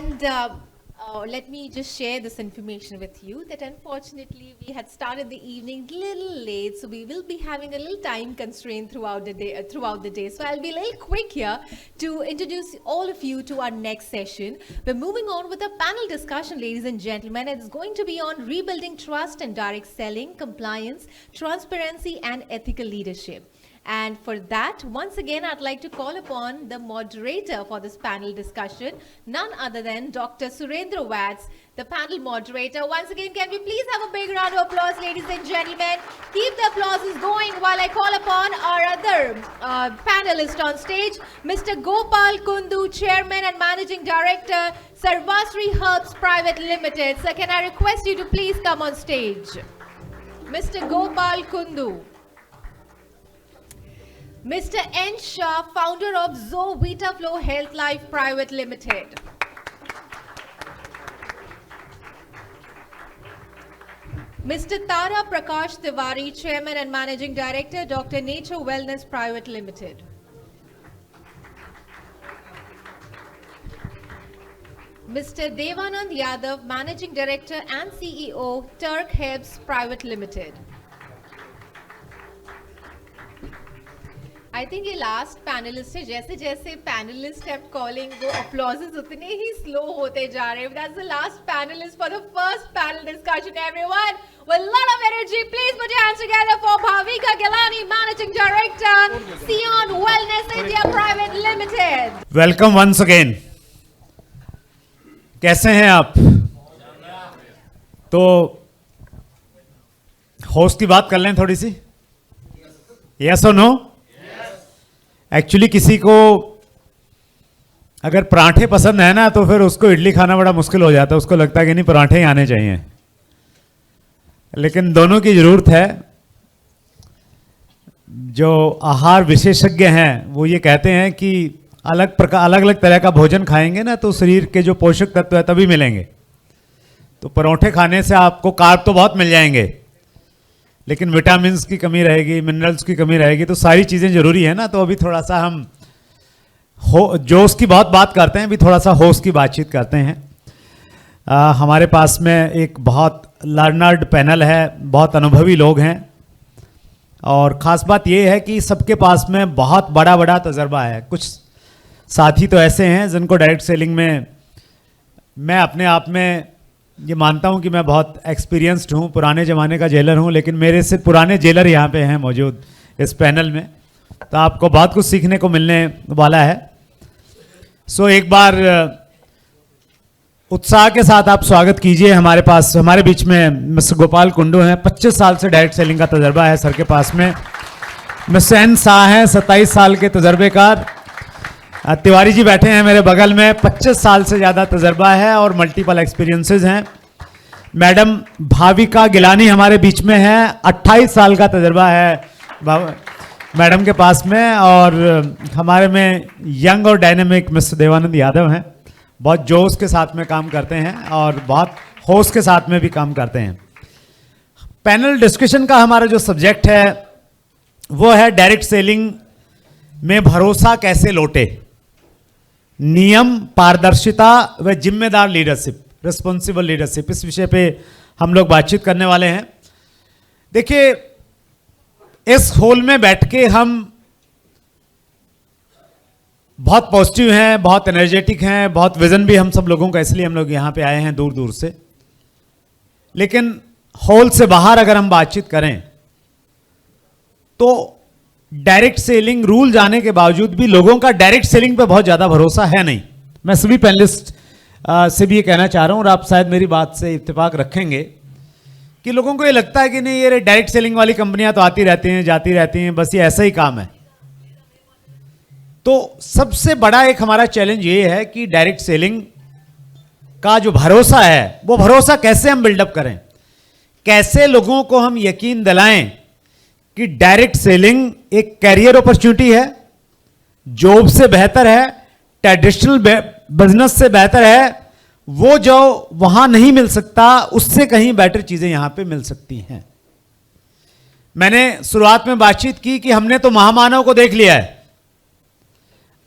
And let me just share this information with you that unfortunately we had started the evening a little late, so we will be having a little time constraint throughout the day. So I'll be a little quick here to introduce all of you to our next session. We're moving on with a panel discussion, ladies and gentlemen. It's going to be on rebuilding trust and direct selling, compliance, transparency, and ethical leadership. And for that, once again, I'd like to call upon the moderator for this panel discussion, none other than Dr. Surendra Vats, the panel moderator. Once again, can we please have a big round of applause, ladies and gentlemen? Keep the applauses going while I call upon our other panelist on stage, Mr. Gopal Kundu, Chairman and Managing Director, Sarvasri Herbs Private Limited. Sir, can I request you to please come on stage? Mr. Gopal Kundu. Mr. N. Shah, founder of Zo VitaFlow Health Life Private Limited. Mr. Tara Prakash Tiwari, Chairman and Managing Director, Dr. Nature Wellness Private Limited. Mr. Devanand Yadav, Managing Director and CEO, Turk Herbs Private Limited. I think ये last panelist है, जैसे जैसे panelist I'm calling वो applauses उतने ही slow होते जा रहे हैं. That's the last panelist for the first panel discussion, everyone. With a lot of energy, please put your hands together for Bhavika Gilani, Managing Director, Sion Wellness India Private Limited. Welcome once again. कैसे हैं आप? तो host की बात कर लें थोड़ी सी. Yes or no? Actually किसी को अगर पराठे पसंद है ना तो फिर उसको इडली खाना बड़ा मुश्किल हो जाता है. उसको लगता है कि नहीं पराठे ही आने चाहिए, लेकिन दोनों की जरूरत है. जो आहार विशेषज्ञ हैं वो ये कहते हैं कि अलग अलग तरह का भोजन खाएंगे ना तो शरीर के जो पोषक तत्व है तभी मिलेंगे. तो पराठे खाने से आपको कार्ब तो बहुत मिल जाएंगे, लेकिन विटामिन्स की कमी रहेगी, मिनरल्स की कमी रहेगी. तो सारी चीज़ें ज़रूरी है ना. तो अभी थोड़ा सा हम जोश की बहुत बात करते हैं, अभी थोड़ा सा होश की बातचीत करते हैं. हमारे पास में एक बहुत लर्नर्ड पैनल है, बहुत अनुभवी लोग हैं, और ख़ास बात ये है कि सबके पास में बहुत बड़ा बड़ा तजर्बा है. कुछ साथी तो ऐसे हैं जिनको डायरेक्ट सेलिंग में मैं अपने आप में ये मानता हूँ कि मैं बहुत एक्सपीरियंस्ड हूँ, पुराने ज़माने का जेलर हूँ, लेकिन मेरे से पुराने जेलर यहाँ पे हैं मौजूद इस पैनल में. तो आपको बहुत कुछ सीखने को मिलने वाला है. सो एक बार उत्साह के साथ आप स्वागत कीजिए. हमारे बीच में मिस्टर गोपाल कुंडू हैं, 25 साल से डायरेक्ट सेलिंग का तजर्बा है सर के पास में. मिस्टर एन शाह हैं, 27 साल के तजर्बेकार. तिवारी जी बैठे हैं मेरे बगल में, 25 साल से ज़्यादा तजर्बा है और मल्टीपल एक्सपीरियंसेस हैं. मैडम भाविका गिलानी हमारे बीच में हैं, 28 साल का तजर्बा है मैडम के पास में. और हमारे में यंग और डायनेमिक मिस्टर देवानंद यादव हैं, बहुत जोश के साथ में काम करते हैं और बहुत होश के साथ में भी काम करते हैं. पैनल डिस्कशन का हमारा जो सब्जेक्ट है वो है डायरेक्ट सेलिंग में भरोसा कैसे लौटे, नियम, पारदर्शिता व जिम्मेदार लीडरशिप, रिस्पॉन्सिबल लीडरशिप. इस विषय पे हम लोग बातचीत करने वाले हैं. देखिए, इस हॉल में बैठ के हम बहुत पॉजिटिव हैं, बहुत एनर्जेटिक हैं, बहुत विजन भी हम सब लोगों का, इसलिए हम लोग यहाँ पे आए हैं दूर दूर से. लेकिन हॉल से बाहर अगर हम बातचीत करें तो डायरेक्ट सेलिंग रूल जाने के बावजूद भी लोगों का डायरेक्ट सेलिंग पे बहुत ज़्यादा भरोसा है नहीं. मैं सभी पैनलिस्ट से भी ये कहना चाह रहा हूँ, और आप शायद मेरी बात से इत्तेफाक रखेंगे, कि लोगों को ये लगता है कि नहीं ये डायरेक्ट सेलिंग वाली कंपनियां तो आती रहती हैं, जाती रहती हैं, बस ये ऐसा ही काम है. तो सबसे बड़ा एक हमारा चैलेंज ये है कि डायरेक्ट सेलिंग का जो भरोसा है वो भरोसा कैसे हम बिल्डअप करें, कैसे लोगों को हम यकीन दिलाएं कि डायरेक्ट सेलिंग एक कैरियर अपॉर्चुनिटी है, जॉब से बेहतर है, ट्रेडिशनल बिजनेस से बेहतर है, वो जो वहां नहीं मिल सकता उससे कहीं बेटर चीजें यहां पे मिल सकती हैं. मैंने शुरुआत में बातचीत की कि हमने तो महामानव को देख लिया है,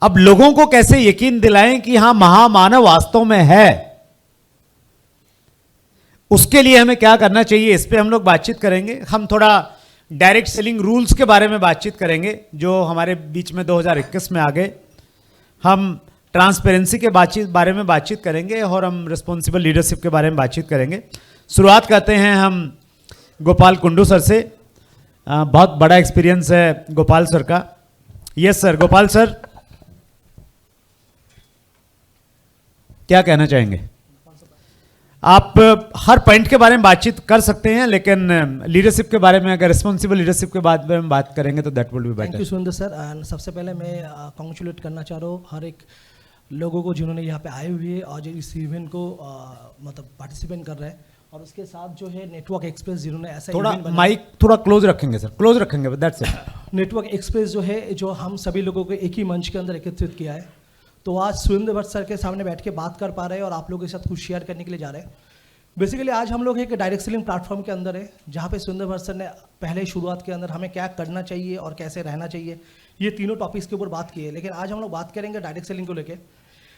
अब लोगों को कैसे यकीन दिलाएं कि हां महामानव वास्तव में है, उसके लिए हमें क्या करना चाहिए, इस पे हम लोग बातचीत करेंगे। हम थोड़ा डायरेक्ट सेलिंग रूल्स के बारे में बातचीत करेंगे जो हमारे बीच में 2021 में आ गए। हम ट्रांसपेरेंसी के बारे में बातचीत करेंगे और हम रिस्पॉन्सिबल लीडरशिप के बारे में बातचीत करेंगे। शुरुआत करते हैं हम गोपाल कुंडू सर से। बहुत बड़ा एक्सपीरियंस है गोपाल सर का। यस सर, गोपाल सर क्या कहना चाहेंगे? आप हर पॉइंट के बारे में बातचीत कर सकते हैं, लेकिन लीडरशिप के बारे में, अगर रिस्पॉन्सिबल लीडरशिप के बारे में बात करेंगे तो that will be better. Thank you Surendra sir. And सबसे पहले मैं कॉन्ग्रेचुलेट करना चाह रहा हूँ हर एक लोगों को जिन्होंने यहाँ पे आए हुए और जो इस इवेंट को मतलब पार्टिसिपेट कर रहे हैं, और उसके साथ जो है नेटवर्क एक्सप्रेस जिन्होंने ऐसा थोड़ा event बनाया। माइक थोड़ा क्लोज रखेंगे सर, क्लोज रखेंगे, दैट्स इट। नेटवर्क एक्सप्रेस जो है, जो हम सभी लोगों को एक ही मंच के अंदर एकत्रित किया है, तो आज सुरेंद्र भट्ट सर के सामने बैठ के बात कर पा रहे हैं और आप लोगों के साथ कुछ शेयर करने के लिए जा रहे हैं। बेसिकली आज हम लोग एक डायरेक्ट सेलिंग प्लेटफॉर्म के अंदर है, जहाँ पे सुरेंद्र भट्ट सर ने पहले शुरुआत के अंदर हमें क्या करना चाहिए और कैसे रहना चाहिए, ये तीनों टॉपिक्स के ऊपर बात की है। लेकिन आज हम लोग बात करेंगे डायरेक्ट सेलिंग को लेकर।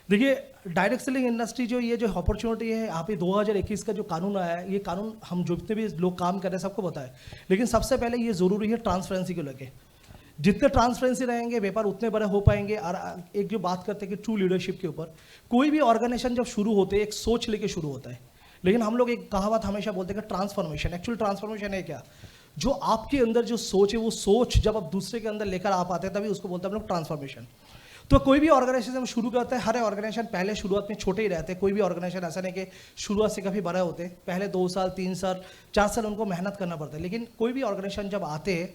देखिए, डायरेक्ट सेलिंग इंडस्ट्री जो ये अपॉर्चुनिटी है, यहाँ पे 2021 का जो कानून आया है, ये कानून हम जो जितने भी लोग काम कर रहे हैं सबको पता है। लेकिन सबसे पहले ये ज़रूरी है ट्रांसपेरेंसी को लेकर। जितने ट्रांसपेरेंसी रहेंगे व्यापार उतने बड़े हो पाएंगे। और एक जो बात करते हैं कि ट्रू लीडरशिप के ऊपर, कोई भी ऑर्गेनाइजेशन जब शुरू होते हैं एक सोच लेके शुरू होता है, लेकिन हम लोग एक कहावत हमेशा बोलते हैं कि ट्रांसफॉर्मेशन, एक्चुअल ट्रांसफॉर्मेशन है क्या? जो आपके अंदर जो सोच है, वो सोच जब आप दूसरे के अंदर लेकर आ पाते हैं तभी उसको बोलते हैं हम लोग ट्रांसफॉर्मेशन। तो कोई भी ऑर्गेनाइजेशन शुरू करते हैं, हर ऑर्गेनाइजेशन पहले शुरुआत में छोटे ही रहते हैं। कोई भी ऑर्गेनाइजेशन ऐसा नहीं कि शुरुआत से काफ़ी बड़ा होते हैं। पहले 2 साल 3 साल 4 साल उनको मेहनत करना पड़ता है। लेकिन कोई भी ऑर्गेनाइजेशन जब आते हैं,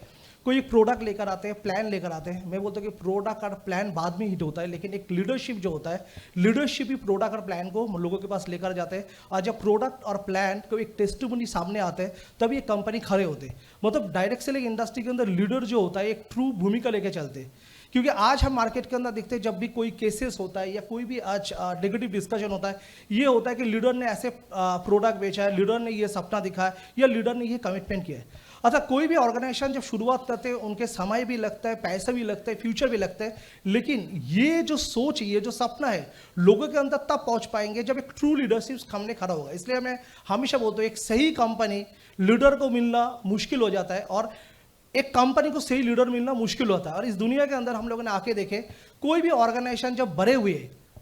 कोई एक प्रोडक्ट लेकर आते हैं, प्लान लेकर आते हैं। मैं बोलता हूँ कि प्रोडक्ट और प्लान बाद में हिट होता है, लेकिन एक लीडरशिप जो होता है, लीडरशिप ही प्रोडक्ट और प्लान को लोगों के पास लेकर जाते हैं। और जब प्रोडक्ट और प्लान को एक टेस्टिमनी सामने आते हैं, तब ये कंपनी खड़े होते हैं। मतलब डायरेक्ट सेलिंग इंडस्ट्री के अंदर लीडर जो होता है एक ट्रू भूमिका लेकर चलते हैं। क्योंकि आज हम मार्केट के अंदर देखते हैं, जब भी कोई केसेस होता है या कोई भी आज नेगेटिव डिस्कशन होता है, ये होता है कि लीडर ने ऐसे प्रोडक्ट बेचा है, लीडर ने ये सपना दिखा है, या लीडर ने ये कमिटमेंट किया है। अतः कोई भी ऑर्गेनाइजेशन जब शुरुआत करते हैं, उनके समय भी लगता है, पैसा भी लगता है, फ्यूचर भी लगता है। लेकिन ये जो सोच, ये जो सपना है, लोगों के अंदर तब पहुंच पाएंगे जब एक ट्रू लीडरशिप सामने खड़ा होगा। इसलिए मैं हमेशा बोलता हूँ, एक सही कंपनी लीडर को मिलना मुश्किल हो जाता है, और एक कंपनी को सही लीडर मिलना मुश्किल होता है। और इस दुनिया के अंदर हम लोगों ने आके देखे, कोई भी ऑर्गेनाइजेशन जब बड़े हुए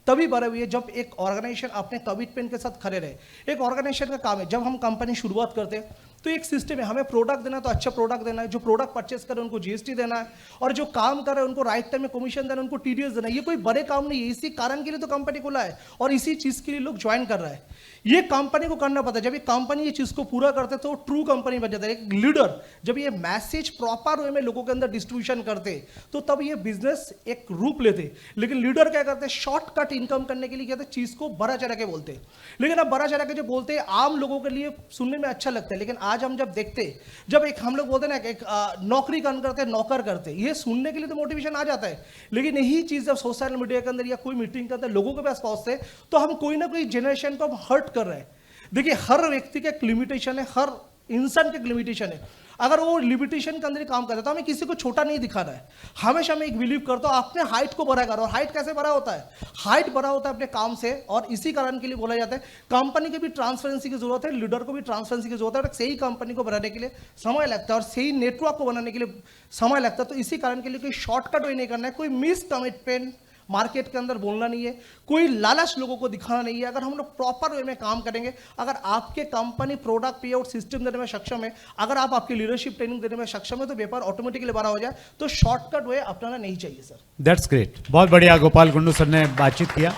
तभी बड़े हुए जब एक ऑर्गेनाइजेशन अपने कमिटमेंट के साथ खड़े रहे। एक ऑर्गेनाइजेशन का काम है, जब हम कंपनी शुरुआत करते हैं तो एक सिस्टम है, हमें प्रोडक्ट देना है तो अच्छा प्रोडक्ट देना है, जो प्रोडक्ट परचेस करे उनको जीएसटी देना है, और जो काम करे उनको राइट टाइम में कमीशन देना है, उनको टीडीएस देना है। ये कोई बड़े काम नहीं है, इसी कारण के लिए तो कंपनी खुला है और इसी चीज़ के लिए लोग ज्वाइन कर रहा है। ये कंपनी को करना पड़ता है। जब ये कंपनी ये चीज़ को पूरा करते तो ट्रू कंपनी बन जाता है। एक लीडर जब ये मैसेज प्रॉपर वे में लोगों के अंदर डिस्ट्रीब्यूशन करते तो तब ये बिजनेस एक रूप लेते। लेकिन लीडर क्या करते हैं, शॉर्टकट इनकम करने के लिए कहते हैं चीज़ को बड़ा चढ़ा के बोलते हैं। लेकिन अब बड़ा चढ़ा के जो बोलते हैं आम लोगों के लिए सुनने में अच्छा लगता है, लेकिन आज हम जब देखते, जब एक हम लोग बोलते हैं ना, एक नौकरी करते नौकर करते, ये सुनने के लिए तो मोटिवेशन आ जाता है। लेकिन यही चीज़ जब सोशल मीडिया के अंदर या कोई मीटिंग करते लोगों के पास पहुंचते, तो हम कोई ना कोई जनरेशन को हम हर्ट कर रहे हैं। देखिए, हर व्यक्ति का एक लिमिटेशन है, हर इंसान का एक लिमिटेशन है। अगर वो लिमिटेशन के अंदर ही काम करता है तो हमें किसी को छोटा नहीं दिखाना है। हमेशा मैं एक बिलीव करता हूँ, अपने हाइट को बड़ा करो। और हाइट कैसे बड़ा होता है? हाइट बड़ा होता है अपने काम से। और इसी कारण के लिए बोला जाता है कंपनी की भी ट्रांसपेरेंसी की जरूरत है, लीडर को भी ट्रांसपेरेंसी की जरूरत है। और सही कंपनी को बनाने के लिए समय लगता है और सही नेटवर्क को बनाने के लिए समय लगता है। तो इसी कारण के लिए कोई शॉर्टकट वे नहीं करना है, कोई मिस कमिटमेंट मार्केट के अंदर बोलना नहीं है, कोई लालच लोगों को दिखाना नहीं है। अगर हम लोग प्रॉपर वे में काम करेंगे, अगर आपके कंपनी प्रोडक्ट पे आउट सिस्टम देने में सक्षम है, अगर आप आपकी लीडरशिप ट्रेनिंग देने में सक्षम है, तो व्यापार ऑटोमेटिकली बड़ा हो जाए। तो शॉर्टकट वे अपनाना नहीं चाहिए सर। दैट्स ग्रेट, बहुत बढ़िया। गोपाल कुंडू सर ने बातचीत किया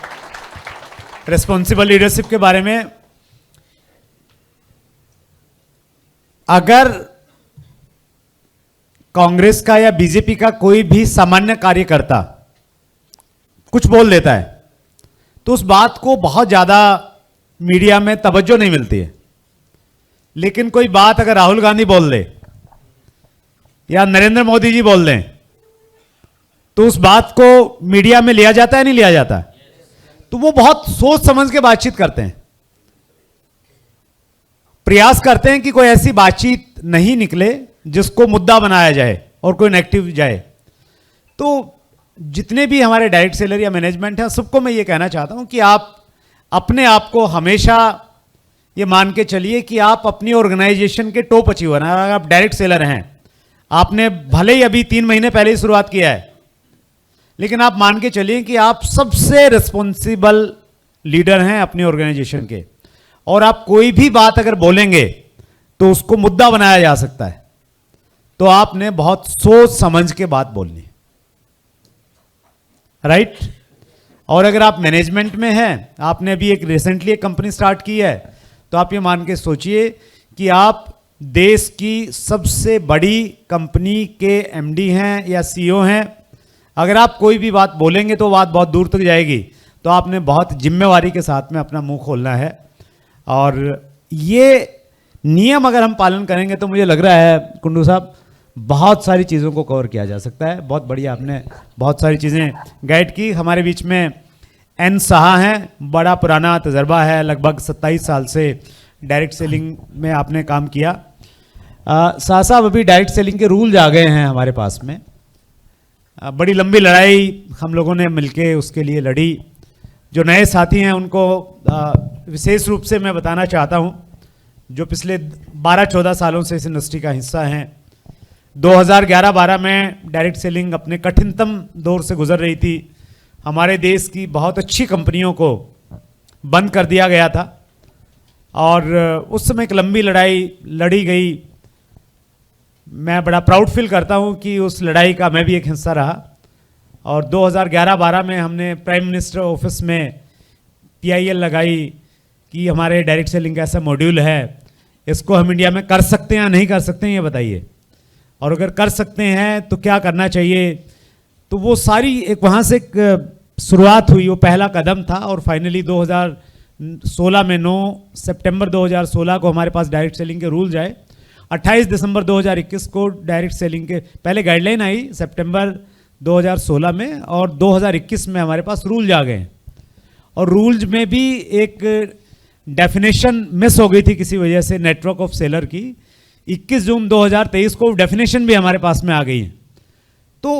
रिस्पॉन्सिबल लीडरशिप के बारे में। अगर कांग्रेस का या बीजेपी का कोई भी सामान्य कार्यकर्ता कुछ बोल देता है तो उस बात को बहुत ज्यादा मीडिया में तवज्जो नहीं मिलती है। लेकिन कोई बात अगर राहुल गांधी बोल दे या नरेंद्र मोदी जी बोल दें तो उस बात को मीडिया में लिया जाता है, नहीं लिया जाता? तो वो बहुत सोच समझ के बातचीत करते हैं, प्रयास करते हैं कि कोई ऐसी बातचीत नहीं निकले जिसको मुद्दा बनाया जाए और कोई नेगेटिव जाए। तो जितने भी हमारे डायरेक्ट सेलर या मैनेजमेंट हैं सबको मैं ये कहना चाहता हूं कि आप अपने आप को हमेशा ये मान के चलिए कि आप अपनी ऑर्गेनाइजेशन के टॉप अचीवर हैं। अगर आप डायरेक्ट सेलर हैं, आपने भले ही अभी 3 महीने पहले ही शुरुआत किया है, लेकिन आप मान के चलिए कि आप सबसे रिस्पॉन्सिबल लीडर हैं अपनी ऑर्गेनाइजेशन के, और आप कोई भी बात अगर बोलेंगे तो उसको मुद्दा बनाया जा सकता है। तो आपने बहुत सोच समझ के बात बोलनी, राइट? और अगर आप मैनेजमेंट में हैं, आपने अभी एक रिसेंटली एक कंपनी स्टार्ट की है, तो आप ये मान के सोचिए कि आप देश की सबसे बड़ी कंपनी के एमडी हैं या सीईओ हैं। अगर आप कोई भी बात बोलेंगे तो बात बहुत दूर तक जाएगी। तो आपने बहुत जिम्मेवारी के साथ में अपना मुंह खोलना है, और ये नियम अगर हम पालन करेंगे तो मुझे लग रहा है कुंडू साहब बहुत सारी चीज़ों को कवर किया जा सकता है। बहुत बढ़िया, आपने बहुत सारी चीज़ें गाइड की। हमारे बीच में एन साहा हैं, बड़ा पुराना तजर्बा है, लगभग 27 साल से डायरेक्ट सेलिंग में आपने काम किया। साहा साहब, अभी डायरेक्ट सेलिंग के रूल्स आ गए हैं हमारे पास में। बड़ी लंबी लड़ाई हम लोगों ने मिलके उसके लिए लड़ी। जो नए साथी हैं उनको विशेष रूप से मैं बताना चाहता हूं, जो पिछले 12-14 सालों से इस इंडस्ट्री का हिस्सा हैं। 2011-12 में डायरेक्ट सेलिंग अपने कठिनतम दौर से गुजर रही थी। हमारे देश की बहुत अच्छी कंपनियों को बंद कर दिया गया था, और उस समय एक लंबी लड़ाई लड़ी गई। मैं बड़ा प्राउड फील करता हूं कि उस लड़ाई का मैं भी एक हिस्सा रहा। और 2011-12 में हमने प्राइम मिनिस्टर ऑफिस में PIL लगाई कि हमारे डायरेक्ट सेलिंग का ऐसा मॉड्यूल है, इसको हम इंडिया में कर सकते हैं या नहीं कर सकते हैं, ये बताइए। और अगर कर सकते हैं तो क्या करना चाहिए। तो वो सारी एक वहाँ से एक शुरुआत हुई, वो पहला कदम था। और फाइनली 2016 में 9 सितंबर 2016 को हमारे पास डायरेक्ट सेलिंग के रूल्स आए। 28 दिसंबर 2021 को डायरेक्ट सेलिंग के पहले गाइडलाइन आई सितंबर 2016 में, और 2021 में हमारे पास रूल्स आ गए हैं। और रूल्स में भी एक डेफिनेशन मिस हो गई थी किसी वजह से, नेटवर्क ऑफ सेलर की। 21 जून 2023 को डेफिनेशन भी हमारे पास में आ गई है। तो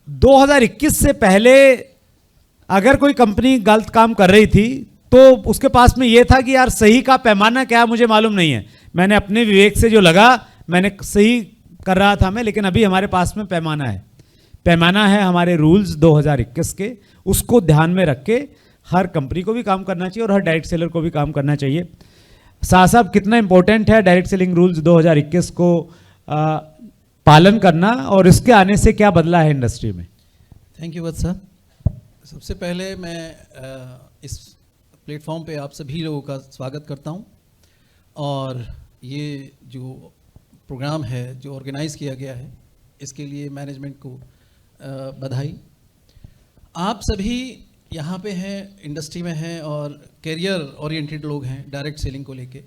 2021 से पहले अगर कोई कंपनी गलत काम कर रही थी तो उसके पास में ये था कि यार सही का पैमाना क्या मुझे मालूम नहीं है, मैंने अपने विवेक से जो लगा मैंने सही कर रहा था मैं। लेकिन अभी हमारे पास में पैमाना है, पैमाना है हमारे रूल्स 2021 के। उसको ध्यान में रख के हर कंपनी को भी काम करना चाहिए और हर डायरेक्ट सेलर को भी काम करना चाहिए। शाह साहब, कितना इंपॉर्टेंट है डायरेक्ट सेलिंग रूल्स 2021 को पालन करना, और इसके आने से क्या बदला है इंडस्ट्री में? थैंक यू वत्स साहब। सबसे पहले मैं इस प्लेटफॉर्म पे आप सभी लोगों का स्वागत करता हूं, और ये जो प्रोग्राम है जो ऑर्गेनाइज़ किया गया है इसके लिए मैनेजमेंट को बधाई। आप सभी यहाँ पे हैं, इंडस्ट्री में हैं और करियर ओरिएंटेड लोग हैं डायरेक्ट सेलिंग को लेके।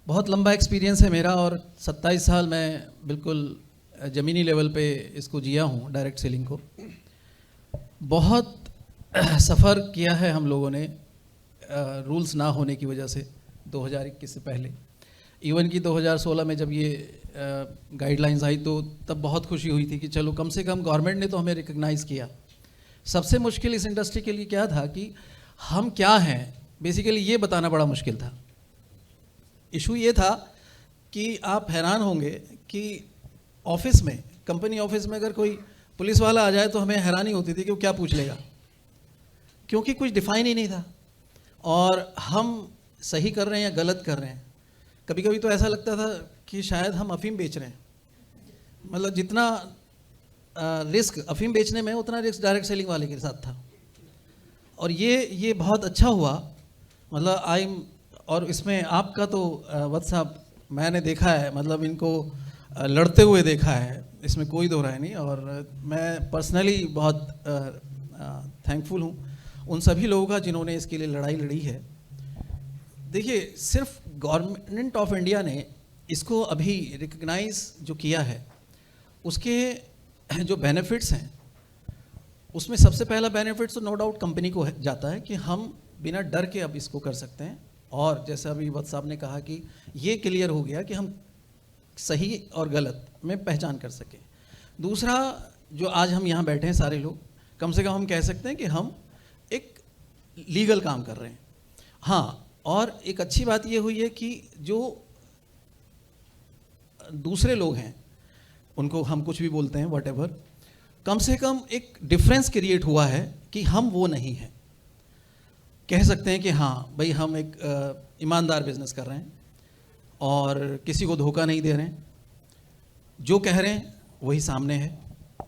बहुत लंबा एक्सपीरियंस है मेरा, और 27 साल मैं बिल्कुल ज़मीनी लेवल पे इसको जिया हूँ डायरेक्ट सेलिंग को। बहुत सफ़र किया है हम लोगों ने रूल्स ना होने की वजह से 2021 से पहले। इवन कि 2016 में जब ये गाइडलाइंस आई तो तब बहुत खुशी हुई थी कि चलो कम से कम गवर्नमेंट ने तो हमें रिकग्नाइज़ किया। सबसे मुश्किल इस इंडस्ट्री के लिए क्या था कि हम क्या हैं, बेसिकली ये बताना बड़ा मुश्किल था। इशू ये था कि आप हैरान होंगे कि ऑफिस में, कंपनी ऑफिस में अगर कोई पुलिस वाला आ जाए तो हमें हैरानी होती थी कि वो क्या पूछ लेगा, क्योंकि कुछ डिफाइन ही नहीं था और हम सही कर रहे हैं या गलत कर रहे हैं। कभी कभी तो ऐसा लगता था कि शायद हम अफीम बेच रहे हैं। मतलब जितना रिस्क अफीम बेचने में उतना रिस्क डायरेक्ट सेलिंग वाले के साथ था। और ये बहुत अच्छा हुआ। मतलब और इसमें आपका तो वत्स साहब मैंने देखा है, मतलब इनको लड़ते हुए देखा है, इसमें कोई दो राय नहीं। और मैं पर्सनली बहुत थैंकफुल हूँ उन सभी लोगों का जिन्होंने इसके लिए लड़ाई लड़ी है। देखिए, सिर्फ गवर्नमेंट ऑफ इंडिया ने इसको अभी रिकग्नाइज जो किया है, उसके जो बेनिफिट्स हैं उसमें सबसे पहला बेनिफिट तो नो डाउट कंपनी को जाता है कि हम बिना डर के अब इसको कर सकते हैं। और जैसा अभी वत्स साहब ने कहा कि ये क्लियर हो गया कि हम सही और गलत में पहचान कर सकें। दूसरा, जो आज हम यहाँ बैठे हैं सारे लोग, कम से कम हम कह सकते हैं कि हम एक लीगल काम कर रहे हैं। हाँ, और एक अच्छी बात ये हुई है कि जो दूसरे लोग हैं उनको हम कुछ भी बोलते हैं व्हाटएवर, कम से कम एक डिफरेंस क्रिएट हुआ है कि हम वो नहीं हैं। कह सकते हैं कि हाँ भाई हम एक ईमानदार बिजनेस कर रहे हैं और किसी को धोखा नहीं दे रहे हैं, जो कह रहे हैं वही सामने है,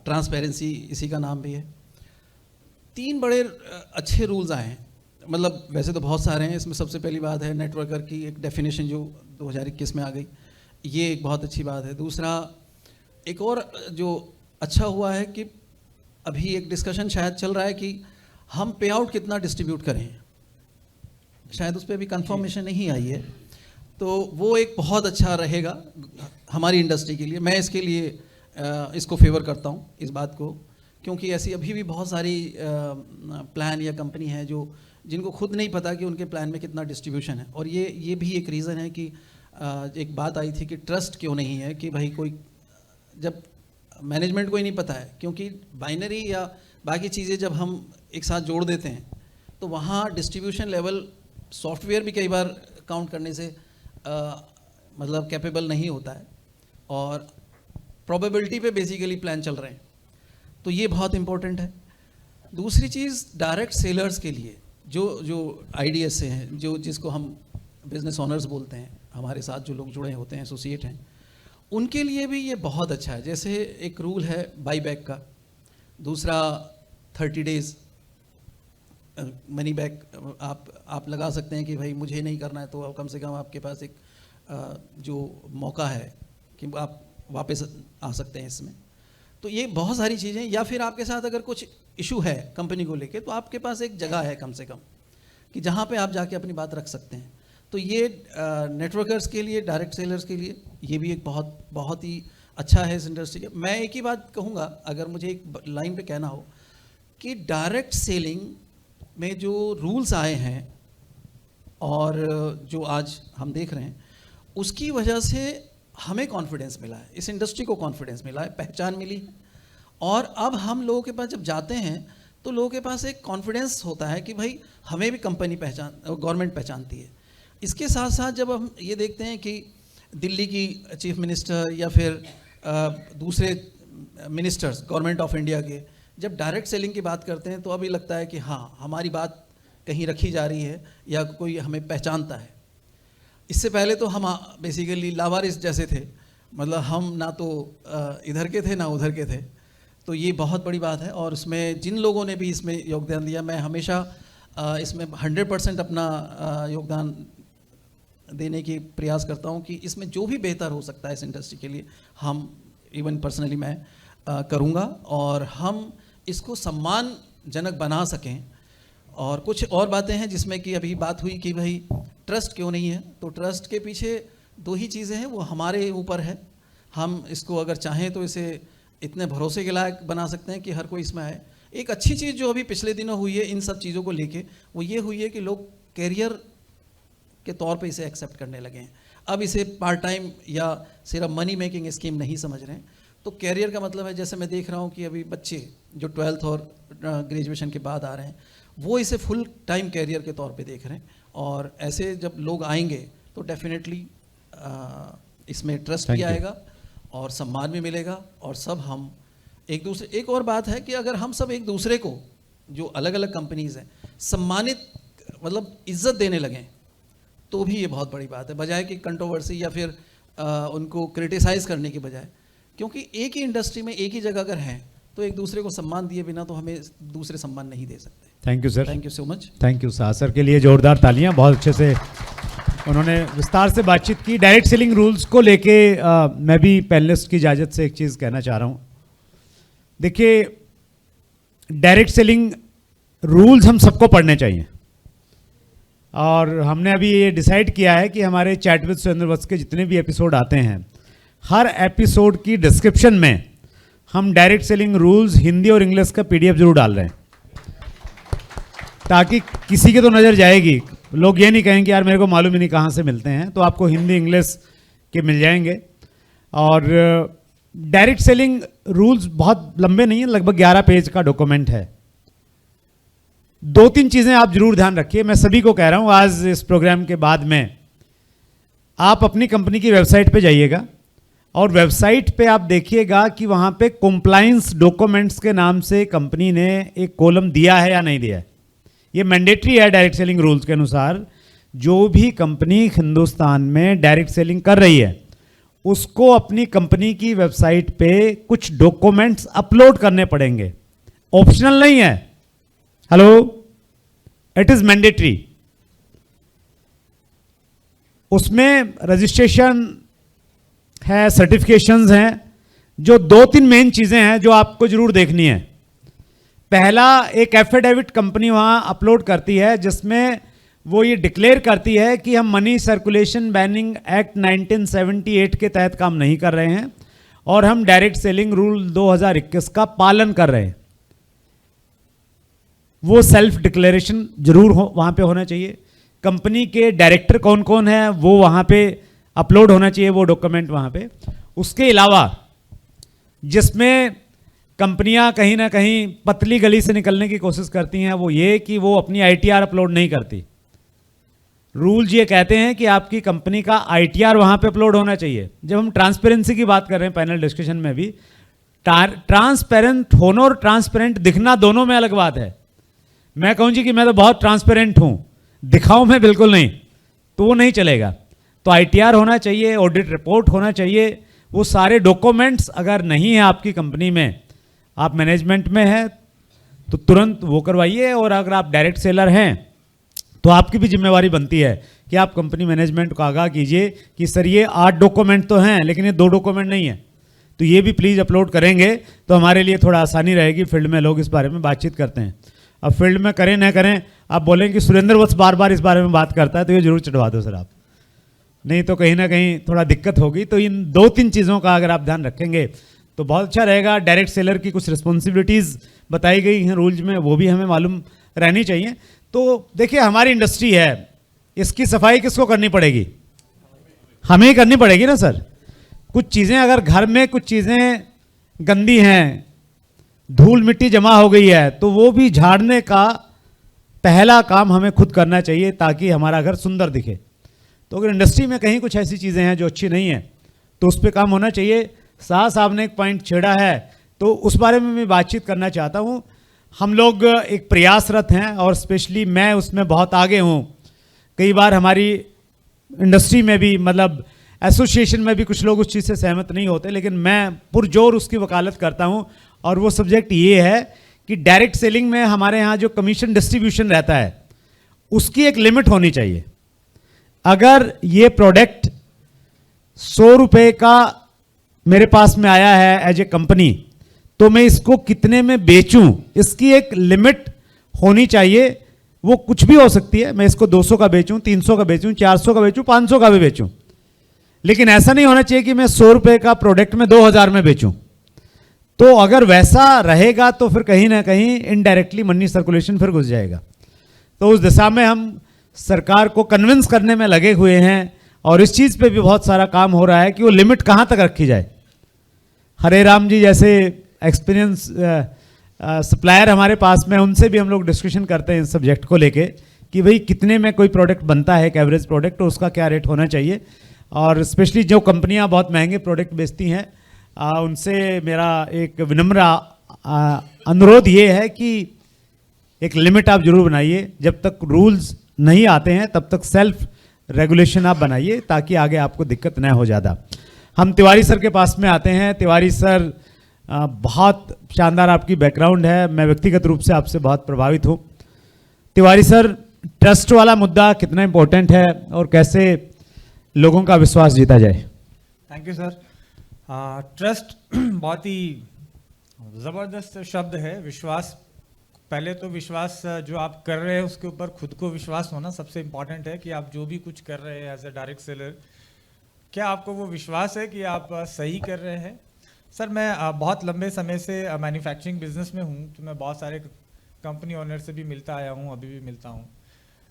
ट्रांसपेरेंसी इसी का नाम भी है। 3 बड़े अच्छे रूल्स आए हैं, मतलब वैसे तो बहुत सारे हैं, इसमें सबसे पहली बात है नेटवर्कर की एक डेफिनेशन जो 2021 में आ गई, ये एक बहुत अच्छी बात है। दूसरा एक और जो अच्छा हुआ है कि अभी एक डिस्कशन शायद चल रहा है कि हम पे आउट कितना डिस्ट्रीब्यूट करें, शायद उस पर भी कंफर्मेशन नहीं आई है, तो वो एक बहुत अच्छा रहेगा हमारी इंडस्ट्री के लिए। मैं इसके लिए इसको फेवर करता हूँ इस बात को, क्योंकि ऐसी अभी भी बहुत सारी प्लान या कंपनी है जो जिनको खुद नहीं पता कि उनके प्लान में कितना डिस्ट्रीब्यूशन है। और ये भी एक रीज़न है कि एक बात आई थी कि ट्रस्ट क्यों नहीं है, कि भाई कोई जब मैनेजमेंट को ही नहीं पता है, क्योंकि बाइनरी या बाकी चीज़ें जब हम एक साथ जोड़ देते हैं तो वहाँ डिस्ट्रीब्यूशन लेवल सॉफ्टवेयर भी कई बार काउंट करने से मतलब कैपेबल नहीं होता है, और प्रोबेबिलिटी पे बेसिकली प्लान चल रहे हैं, तो ये बहुत इंपॉर्टेंट है। दूसरी चीज़ डायरेक्ट सेलर्स के लिए जो आईडीएस से हैं, जो जिसको हम बिजनेस ओनर्स बोलते हैं, हमारे साथ जो लोग जुड़े होते हैं, एसोसिएट हैं, उनके लिए भी ये बहुत अच्छा है। जैसे एक रूल है बाई बैक का, दूसरा 30 डेज़ मनी बैक आप लगा सकते हैं कि भाई मुझे नहीं करना है, तो कम से कम आपके पास एक जो मौका है कि आप वापस आ सकते हैं इसमें। तो ये बहुत सारी चीज़ें, या फिर आपके साथ अगर कुछ इशू है कंपनी को लेके, तो आपके पास एक जगह है कम से कम कि जहाँ पे आप जाके अपनी बात रख सकते हैं। तो ये नेटवर्कर्स के लिए, डायरेक्ट सेलर्स के लिए ये भी एक बहुत ही अच्छा है इस इंडस्ट्री का। मैं एक ही बात कहूँगा, अगर मुझे एक लाइन पे कहना हो, कि डायरेक्ट सेलिंग में जो रूल्स आए हैं और जो आज हम देख रहे हैं, उसकी वजह से हमें कॉन्फिडेंस मिला है, इस इंडस्ट्री को कॉन्फिडेंस मिला है, पहचान मिली है। और अब हम लोगों के पास जब जाते हैं तो लोगों के पास एक कॉन्फिडेंस होता है कि भाई हमें भी कंपनी गवर्नमेंट पहचानती है। इसके साथ साथ जब हम ये देखते हैं कि दिल्ली की चीफ मिनिस्टर या फिर दूसरे मिनिस्टर्स गवर्नमेंट ऑफ इंडिया के जब डायरेक्ट सेलिंग की बात करते हैं, तो अभी लगता है कि हाँ हमारी बात कहीं रखी जा रही है या कोई हमें पहचानता है। इससे पहले तो हम बेसिकली लावारिस जैसे थे, मतलब हम ना तो इधर के थे ना उधर के थे। तो ये बहुत बड़ी बात है, और उसमें जिन लोगों ने भी इसमें योगदान दिया, मैं हमेशा इसमें 100% अपना योगदान देने की प्रयास करता हूँ कि इसमें जो भी बेहतर हो सकता है इस इंडस्ट्री के लिए, हम इवन पर्सनली मैं करूँगा, और हम इसको सम्मानजनक बना सकें। और कुछ और बातें हैं जिसमें कि अभी बात हुई कि भाई ट्रस्ट क्यों नहीं है, तो ट्रस्ट के पीछे 2 ही चीज़ें हैं, वो हमारे ऊपर है। हम इसको अगर चाहें तो इसे इतने भरोसे के लायक बना सकते हैं कि हर कोई इसमें आए। एक अच्छी चीज़ जो अभी पिछले दिनों हुई है इन सब चीज़ों को लेके, वो ये हुई है कि लोग कैरियर के तौर पे इसे एक्सेप्ट करने लगे हैं। अब इसे पार्ट टाइम या सिर्फ मनी मेकिंग स्कीम नहीं समझ रहे हैं। तो कैरियर का मतलब है, जैसे मैं देख रहा हूँ कि अभी बच्चे जो 12th और ग्रेजुएशन के बाद आ रहे हैं, वो इसे फुल टाइम कैरियर के तौर पे देख रहे हैं। और ऐसे जब लोग आएंगे तो डेफिनेटली इसमें ट्रस्ट भी आएगा और सम्मान भी मिलेगा, और सब हम एक दूसरे। एक और बात है कि अगर हम सब एक दूसरे को, जो अलग अलग कंपनीज हैं, सम्मानित मतलब इज्जत देने लगें, तो भी ये बहुत बड़ी बात है, बजाय कि कंट्रोवर्सी या फिर उनको क्रिटिसाइज़ करने की बजाय। क्योंकि एक ही इंडस्ट्री में एक ही जगह अगर हैं तो एक दूसरे को सम्मान दिए बिना तो हमें दूसरे सम्मान नहीं दे सकते। Thank you sir. Thank you so much. Thank you Sah sir के लिए जोरदार तालियां। बहुत अच्छे से उन्होंने विस्तार से बातचीत की। डायरेक्ट सेलिंग रूल्स को लेके मैं भी पैनलिस्ट की इजाज़त से एक चीज़ कहना चाह रहा हूँ। देखिए, डायरेक्ट सेलिंग रूल्स हम सबको पढ़ने चाहिए, और हमने अभी ये डिसाइड किया है कि हमारे चैट विद सुरेंद्र वत्स के जितने भी एपिसोड आते हैं, हर एपिसोड की डिस्क्रिप्शन में हम डायरेक्ट सेलिंग रूल्स हिंदी और इंग्लिश का PDF जरूर डाल रहे हैं, ताकि किसी के तो नज़र जाएगी, लोग ये नहीं कहेंगे यार मेरे को मालूम ही नहीं कहाँ से मिलते हैं। तो आपको हिंदी इंग्लिश के मिल जाएंगे। और डायरेक्ट सेलिंग रूल्स बहुत लंबे नहीं है, लगभग 11 पेज का डॉक्यूमेंट है। 2-3 चीजें आप जरूर ध्यान रखिए, मैं सभी को कह रहा हूं आज इस प्रोग्राम के बाद में। आप अपनी कंपनी की वेबसाइट पे जाइएगा और वेबसाइट पे आप देखिएगा कि वहां पे कंप्लायंस डॉक्यूमेंट्स के नाम से कंपनी ने एक कॉलम दिया है या नहीं दिया है। ये मैंडेटरी है डायरेक्ट सेलिंग रूल्स के अनुसार। जो भी कंपनी हिंदुस्तान में डायरेक्ट सेलिंग कर रही है उसको अपनी कंपनी की वेबसाइट पे कुछ डॉक्यूमेंट्स अपलोड करने पड़ेंगे, ऑप्शनल नहीं है। Hello, it is mandatory. उसमें रजिस्ट्रेशन है, सर्टिफिकेशंस हैं, जो 2-3 मेन चीजें हैं जो आपको जरूर देखनी है। पहला, एक एफिडेविट कंपनी वहां अपलोड करती है जिसमें वो ये डिक्लेयर करती है कि हम मनी सर्कुलेशन बैनिंग एक्ट 1978 के तहत काम नहीं कर रहे हैं और हम डायरेक्ट सेलिंग रूल 2021 का पालन कर रहे हैं। वो सेल्फ डिक्लेरेशन जरूर वहां पे होना चाहिए। कंपनी के डायरेक्टर कौन कौन है वो वहां पे अपलोड होना चाहिए, वो डॉक्यूमेंट वहां पे। उसके अलावा जिसमें कंपनियां कहीं ना कहीं पतली गली से निकलने की कोशिश करती हैं वो ये कि वो अपनी आईटीआर अपलोड नहीं करती। रूल्स ये कहते हैं कि आपकी कंपनी का आईटीआर वहां पे अपलोड होना चाहिए। जब हम ट्रांसपेरेंसी की बात कर रहे हैं पैनल डिस्कशन में भी, ट्रांसपेरेंट होना और ट्रांसपेरेंट दिखना दोनों में अलग बात है। मैं कहूँ जी कि मैं तो बहुत ट्रांसपेरेंट हूं, दिखाऊं मैं बिल्कुल नहीं, तो वो नहीं चलेगा। तो आईटीआर होना चाहिए, ऑडिट रिपोर्ट होना चाहिए। वो सारे डॉक्यूमेंट्स अगर नहीं है आपकी कंपनी में, आप मैनेजमेंट में है तो तुरंत वो करवाइए। और अगर आप डायरेक्ट सेलर हैं तो आपकी भी जिम्मेवारी बनती है कि आप कंपनी मैनेजमेंट को आगाह कीजिए कि सर ये 8 डॉक्यूमेंट तो हैं लेकिन ये 2 डॉक्यूमेंट नहीं है, तो ये भी प्लीज़ अपलोड करेंगे तो हमारे लिए थोड़ा आसानी रहेगी। फील्ड में लोग इस बारे में बातचीत करते हैं, अब फील्ड में करें ना करें, आप बोलें कि सुरेंद्र वत्स बार बार इस बारे में बात करता है तो ये जरूर चढ़वा दो सर आप, नहीं तो कहीं ना कहीं थोड़ा दिक्कत होगी। तो इन 2-3 चीज़ों का अगर आप ध्यान रखेंगे तो बहुत अच्छा रहेगा। डायरेक्ट सेलर की कुछ रिस्पॉन्सिबिलिटीज़ बताई गई हैं रूल्स में, वो भी हमें मालूम रहनी चाहिए। तो देखिए हमारी इंडस्ट्री है, इसकी सफाई किसको करनी पड़ेगी? हमें ही करनी पड़ेगी ना सर। कुछ चीज़ें अगर घर में कुछ चीज़ें गंदी हैं, धूल मिट्टी जमा हो गई है, तो वो भी झाड़ने का पहला काम हमें खुद करना चाहिए ताकि हमारा घर सुंदर दिखे। तो अगर इंडस्ट्री में कहीं कुछ ऐसी चीज़ें हैं जो अच्छी नहीं है तो उस पर काम होना चाहिए। शाह साहब ने एक पॉइंट छेड़ा है तो उस बारे में मैं बातचीत करना चाहता हूँ। हम लोग एक प्रयासरत हैं और स्पेशली मैं उसमें बहुत आगे हूँ। कई बार हमारी इंडस्ट्री में भी, मतलब एसोसिएशन में भी कुछ लोग उस चीज़ से सहमत नहीं होते, लेकिन मैं पुरजोर उसकी वकालत करता हूँ। और वो सब्जेक्ट ये है कि डायरेक्ट सेलिंग में हमारे यहाँ जो कमीशन डिस्ट्रीब्यूशन रहता है उसकी एक लिमिट होनी चाहिए। अगर ये प्रोडक्ट 100 रुपये का मेरे पास में आया है एज ए कंपनी, तो मैं इसको कितने में बेचूं, इसकी एक लिमिट होनी चाहिए। वो कुछ भी हो सकती है, मैं इसको 200 का बेचूं, 300 का बेचूं, 400 का बेचूं, 500 का भी बेचूं, लेकिन ऐसा नहीं होना चाहिए कि मैं 100 रुपये का प्रोडक्ट में 2000 में बेचूं। तो अगर वैसा रहेगा तो फिर कहीं ना कहीं इनडायरेक्टली मनी सर्कुलेशन फिर घुस जाएगा। तो उस दिशा में हम सरकार को कन्विंस करने में लगे हुए हैं और इस चीज़ पे भी बहुत सारा काम हो रहा है कि वो लिमिट कहाँ तक रखी जाए। हरे राम जी जैसे एक्सपीरियंस सप्लायर हमारे पास में, उनसे भी हम लोग डिस्कशन करते हैं इस सब्जेक्ट को लेके कि भाई कितने में कोई प्रोडक्ट बनता है, एक एवरेज प्रोडक्ट, तो उसका क्या रेट होना चाहिए। और स्पेशली जो कंपनियां बहुत महंगे प्रोडक्ट बेचती हैं उनसे मेरा एक विनम्र अनुरोध ये है कि एक लिमिट आप जरूर बनाइए। जब तक रूल्स नहीं आते हैं तब तक सेल्फ रेगुलेशन आप बनाइए ताकि आगे आपको दिक्कत न हो ज़्यादा। हम तिवारी सर के पास में आते हैं। तिवारी सर बहुत शानदार आपकी बैकग्राउंड है, मैं व्यक्तिगत रूप से आपसे बहुत प्रभावित हूँ। तिवारी सर, ट्रस्ट वाला मुद्दा कितना इम्पोर्टेंट है और कैसे लोगों का विश्वास जीता जाए? Thank you sir. ट्रस्ट बहुत ही ज़बरदस्त शब्द है। विश्वास, पहले तो विश्वास जो आप कर रहे हैं उसके ऊपर खुद को विश्वास होना सबसे इम्पॉर्टेंट है कि आप जो भी कुछ कर रहे हैं एज ए डायरेक्ट सेलर, क्या आपको वो विश्वास है कि आप सही कर रहे हैं। सर मैं बहुत लंबे समय से मैन्युफैक्चरिंग बिजनेस में हूँ, तो मैं बहुत सारे कंपनी ओनर से भी मिलता आया हूँ, अभी भी मिलता हूँ।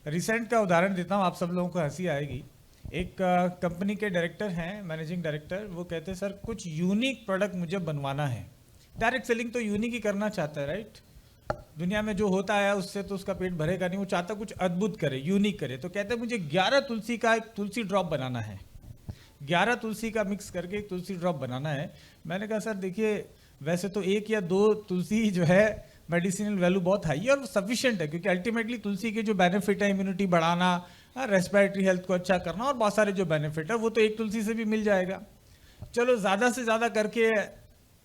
रिसेंट का उदाहरण देता हूँ, आप सब लोगों को हंसी आएगी। एक कंपनी के डायरेक्टर हैं, मैनेजिंग डायरेक्टर, वो कहते हैं सर कुछ यूनिक प्रोडक्ट मुझे बनवाना है। डायरेक्ट सेलिंग तो यूनिक ही करना चाहता है, राइट? दुनिया में जो होता है उससे तो उसका पेट भरेगा नहीं, वो चाहता कुछ अद्भुत करे, यूनिक करे। तो कहते हैं मुझे 11 तुलसी का एक तुलसी ड्रॉप बनाना है, 11 तुलसी का मिक्स करके एक तुलसी ड्रॉप बनाना है। मैंने कहा सर देखिए, वैसे तो 1 या 2 तुलसी जो है मेडिसिनल वैल्यू बहुत हाई है और सफिशिएंट है, क्योंकि अल्टीमेटली तुलसी के जो बेनिफिट है, इम्यूनिटी बढ़ाना, रेस्पिरेटरी हेल्थ को अच्छा करना और बहुत सारे जो बेनिफिट है, वो तो एक तुलसी से भी मिल जाएगा। चलो ज़्यादा से ज़्यादा करके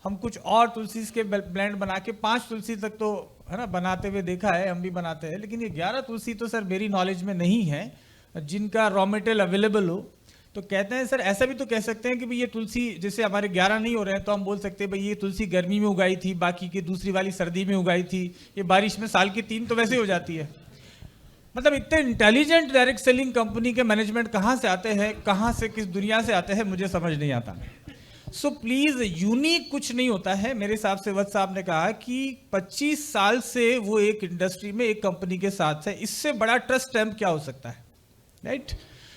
हम कुछ और तुलसी के ब्लेंड बना के 5 तुलसी तक तो है ना बनाते हुए देखा है, हम भी बनाते हैं। लेकिन ये 11 तुलसी तो सर मेरी नॉलेज में नहीं है जिनका रॉ मटेरियल अवेलेबल हो। तो कहते हैं सर ऐसा भी तो कह सकते हैं कि भाई ये तुलसी जैसे हमारे 11 नहीं हो रहे हैं तो हम बोल सकते हैं भाई ये तुलसी गर्मी में उगाई थी, बाकी की दूसरी वाली सर्दी में उगाई थी, ये बारिश में साल की 3 तो वैसे हो जाती है। मतलब इतने इंटेलिजेंट डायरेक्ट सेलिंग कंपनी के मैनेजमेंट कहाँ से आते हैं, कहाँ से किस दुनिया से आते हैं, मुझे समझ नहीं आता। सो प्लीज यूनिक कुछ नहीं होता है। मेरे हिसाब से वत्स साहब ने कहा कि 25 साल से वो एक इंडस्ट्री में एक कंपनी के साथ है, इससे बड़ा ट्रस्ट स्टैम्प क्या हो सकता है, राइट?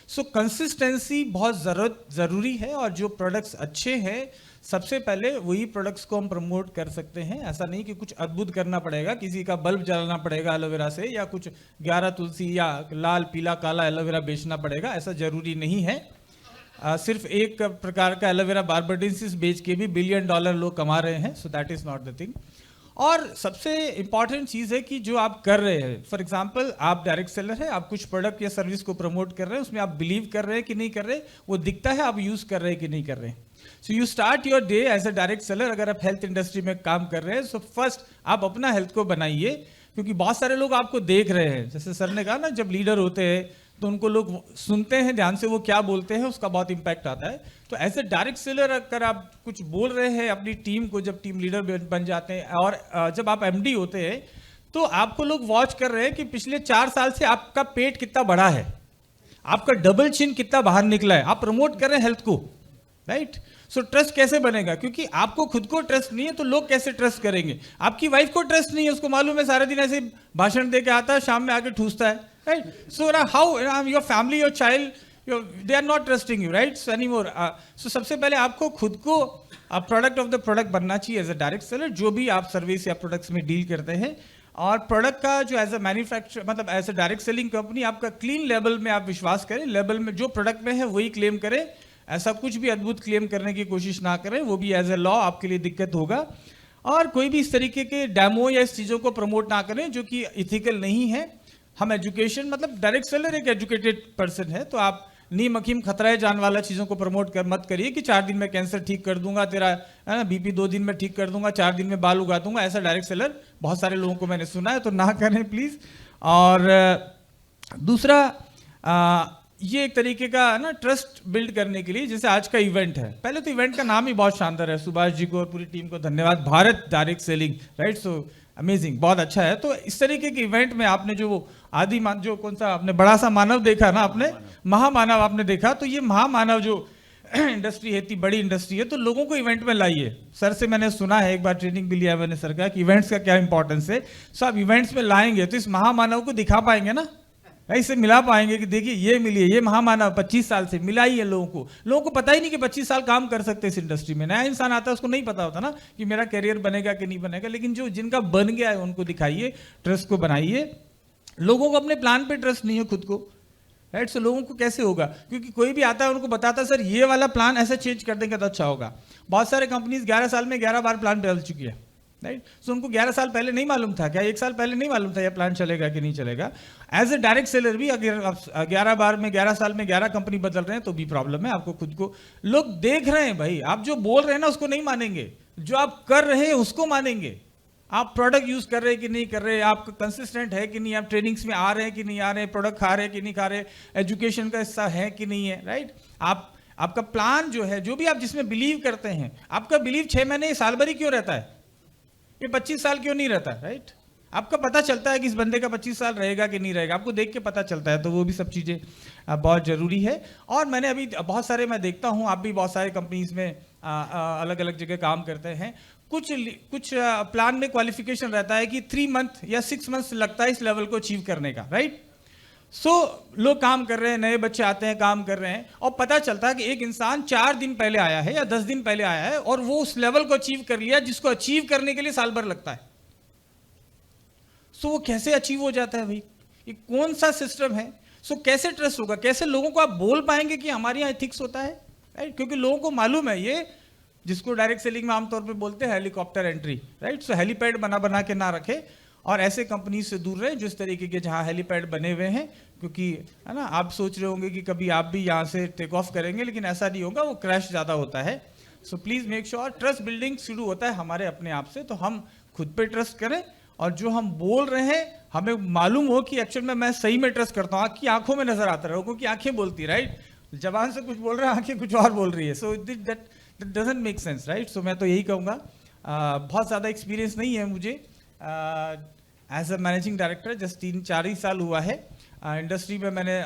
सो कंसिस्टेंसी बहुत ज़रूरी है और जो प्रोडक्ट्स अच्छे हैं सबसे पहले वही प्रोडक्ट्स को हम प्रमोट कर सकते हैं। ऐसा नहीं कि कुछ अद्भुत करना पड़ेगा, किसी का बल्ब जलाना पड़ेगा एलोवेरा से, या कुछ 11 तुलसी या लाल पीला काला एलोवेरा बेचना पड़ेगा, ऐसा जरूरी नहीं है। सिर्फ एक प्रकार का एलोवेरा बार्बाडेंसिस बेच के भी $1 बिलियन लोग कमा रहे हैं, so that is not the thing. और सबसे इंपॉर्टेंट चीज़ है कि जो आप कर रहे हैं, फॉर एग्जांपल आप डायरेक्ट सेलर है, आप कुछ प्रोडक्ट या सर्विस को प्रमोट कर रहे हैं, उसमें आप बिलीव कर रहे हैं कि नहीं कर रहे, वो दिखता है, आप यूज़ कर रहे हैं कि नहीं कर रहे। So you start your day as a direct seller. अगर आप हेल्थ इंडस्ट्री में काम कर रहे हैं, सो फर्स्ट आप अपना हेल्थ को बनाइए, क्योंकि बहुत सारे लोग आपको देख रहे हैं। जैसे सर ने कहा ना, जब लीडर होते हैं तो उनको लोग सुनते हैं ध्यान से, वो क्या बोलते हैं उसका बहुत इंपैक्ट आता है। तो एज ए डायरेक्ट सेलर अगर आप कुछ बोल रहे हैं अपनी टीम को, जब टीम लीडर बन जाते हैं और जब आप एमडी होते हैं, तो आपको लोग वॉच कर रहे हैं कि पिछले 4 साल से आपका पेट कितना बढ़ा है, आपका डबल चिन कितना बाहर निकला है, आप प्रमोट कर रहे हैं हेल्थ को, राइट? सो ट्रस्ट कैसे बनेगा? क्योंकि आपको खुद को ट्रस्ट नहीं है तो लोग कैसे ट्रस्ट करेंगे? आपकी वाइफ को ट्रस्ट नहीं है, उसको मालूम है सारे दिन ऐसे भाषण दे के आता है, शाम में आके ठूसता है, right? So how your family, your child, they are not trusting you, right? So anymore. So सबसे पहले आपको खुद को प्रोडक्ट ऑफ द प्रोडक्ट बनना चाहिए एज अ डायरेक्ट सेलर, जो भी आप सर्विस या प्रोडक्ट्स में डील करते हैं। और प्रोडक्ट का जो एज अ मैन्युफैक्चर, मतलब as a direct selling company, आपका क्लीन लेवल में आप विश्वास करें, लेवल में जो प्रोडक्ट में है वही क्लेम करें, ऐसा कुछ भी अद्भुत क्लेम करने की कोशिश ना करें, वो भी एज ए लॉ आपके लिए दिक्कत होगा। और कोई भी इस तरीके के डेमो या इस चीज़ों को प्रमोट ना करें जो कि इथिकल नहीं है। हम एजुकेशन, मतलब डायरेक्ट सेलर एक एजुकेटेड पर्सन है, तो आप नीम हकीम खतरा है जान वाला चीज़ों को प्रमोट कर मत करिए कि 4 दिन में कैंसर ठीक कर दूंगा तेरा, है ना, बीपी 2 दिन में ठीक कर दूंगा, 4 दिन में बाल उगा दूंगा। ऐसा डायरेक्ट सेलर बहुत सारे लोगों को मैंने सुना है, तो ना करें प्लीज़। और दूसरा, ये एक तरीके का ना ट्रस्ट बिल्ड करने के लिए, जैसे आज का इवेंट है, पहले तो इवेंट का नाम ही बहुत शानदार है, सुभाष जी को और पूरी टीम को धन्यवाद, Bharat direct selling, right? So amazing, बहुत अच्छा है। तो इस तरीके के इवेंट में आपने जो जो कौन सा आपने बड़ा सा मानव देखा ना, आपने महामानव आपने देखा, तो ये महामानव जो इंडस्ट्री है, इतनी बड़ी इंडस्ट्री है, तो लोगों को इवेंट में लाइए। सर से मैंने सुना है, एक बार ट्रेनिंग भी लिया मैंने सर का, कि इवेंट्स का क्या इंपॉर्टेंस है। सो आप इवेंट्स में लाएंगे तो इस महामानव को दिखा पाएंगे ना, ऐसे मिला पाएंगे कि देखिए ये मिलिए, ये महामानव 25 साल से मिला ही है लोगों को पता ही नहीं कि 25 साल काम कर सकते इस इंडस्ट्री में। नया इंसान आता है, उसको नहीं पता होता ना कि मेरा करियर बनेगा कि नहीं बनेगा, लेकिन जो जिनका बन गया है उनको दिखाइए, ट्रस्ट को बनाइए। लोगों को अपने प्लान पे ट्रस्ट नहीं है खुद को, राइट? सो लोगों को कैसे होगा? क्योंकि कोई भी आता है उनको बताता है सर ये वाला प्लान ऐसे चेंज कर देंगे तो अच्छा होगा। बहुत सारे कंपनीज 11 साल में 11 बार प्लान बदल चुकी है, राइट? सो उनको 11 साल पहले नहीं मालूम था, क्या 1 साल पहले नहीं मालूम था यह प्लान चलेगा कि नहीं चलेगा। एज ए डायरेक्ट सेलर भी अगर आप 11 बार में 11 साल में 11 कंपनी बदल रहे हैं तो भी प्रॉब्लम है। आपको खुद को लोग देख रहे हैं भाई, आप जो बोल रहे हैं ना उसको नहीं मानेंगे, जो आप कर रहे हैं उसको मानेंगे। आप प्रोडक्ट यूज कर रहे हैं कि नहीं कर रहे, आप कंसिस्टेंट है कि नहीं, आप ट्रेनिंग्स में आ रहे हैं कि नहीं आ रहे, प्रोडक्ट खा रहे हैं कि नहीं खा रहे, एजुकेशन का हिस्सा है कि नहीं है, राइट? आपका प्लान जो है, जो भी आप जिसमें बिलीव करते हैं, आपका बिलीव 6 महीने साल भर ही क्यों रहता है, ये 25 साल क्यों नहीं रहता, राइट? आपका पता चलता है कि इस बंदे का 25 साल रहेगा कि नहीं रहेगा, आपको देख के पता चलता है। तो वो भी सब चीज़ें बहुत ज़रूरी है। और मैंने अभी बहुत सारे, मैं देखता हूँ आप भी बहुत सारे कंपनीज में अलग अलग जगह काम करते हैं, कुछ प्लान में क्वालिफिकेशन रहता है कि 3 मंथ या 6 मंथ्स लगता है इस लेवल को अचीव करने का, राइट? लोग काम कर रहे हैं, नए बच्चे आते हैं, काम कर रहे हैं, और पता चलता है कि एक इंसान 4 दिन पहले आया है या 10 दिन पहले आया है और वो उस लेवल को अचीव कर लिया जिसको अचीव करने के लिए साल भर लगता है। वो कैसे अचीव हो जाता है भाई? ये कौन सा सिस्टम है? कैसे ट्रस्ट होगा? कैसे लोगों को आप बोल पाएंगे कि हमारे यहाँ एथिक्स होता है, राइट? क्योंकि लोगों को मालूम है, ये जिसको डायरेक्ट सेलिंग में आमतौर पे बोलते हैं हेलीकॉप्टर एंट्री, राइट? हेलीपैड बना के ना रखे और ऐसे कंपनी से दूर रहे जिस तरीके के जहाँ हेलीपैड बने हुए हैं, क्योंकि है ना, आप सोच रहे होंगे कि कभी आप भी यहाँ से टेक ऑफ करेंगे, लेकिन ऐसा नहीं होगा, वो क्रैश ज़्यादा होता है। Please make sure trust building शुरू होता है हमारे अपने आप से, तो हम खुद पे ट्रस्ट करें और जो हम बोल रहे हैं हमें मालूम हो कि एक्चुअल में मैं सही में ट्रस्ट करता हूँ। आपकी आंखों में नजर आता रहो, क्योंकि आंखें बोलती, राइट? जबान से कुछ बोल रहे हैं, आंखें कुछ और बोल रही है, so that doesn't make sense, right? मैं तो यही कहूँगा, बहुत ज़्यादा एक्सपीरियंस नहीं है मुझे as a managing director, just 3-4 ही साल हुआ है इंडस्ट्री में। मैंने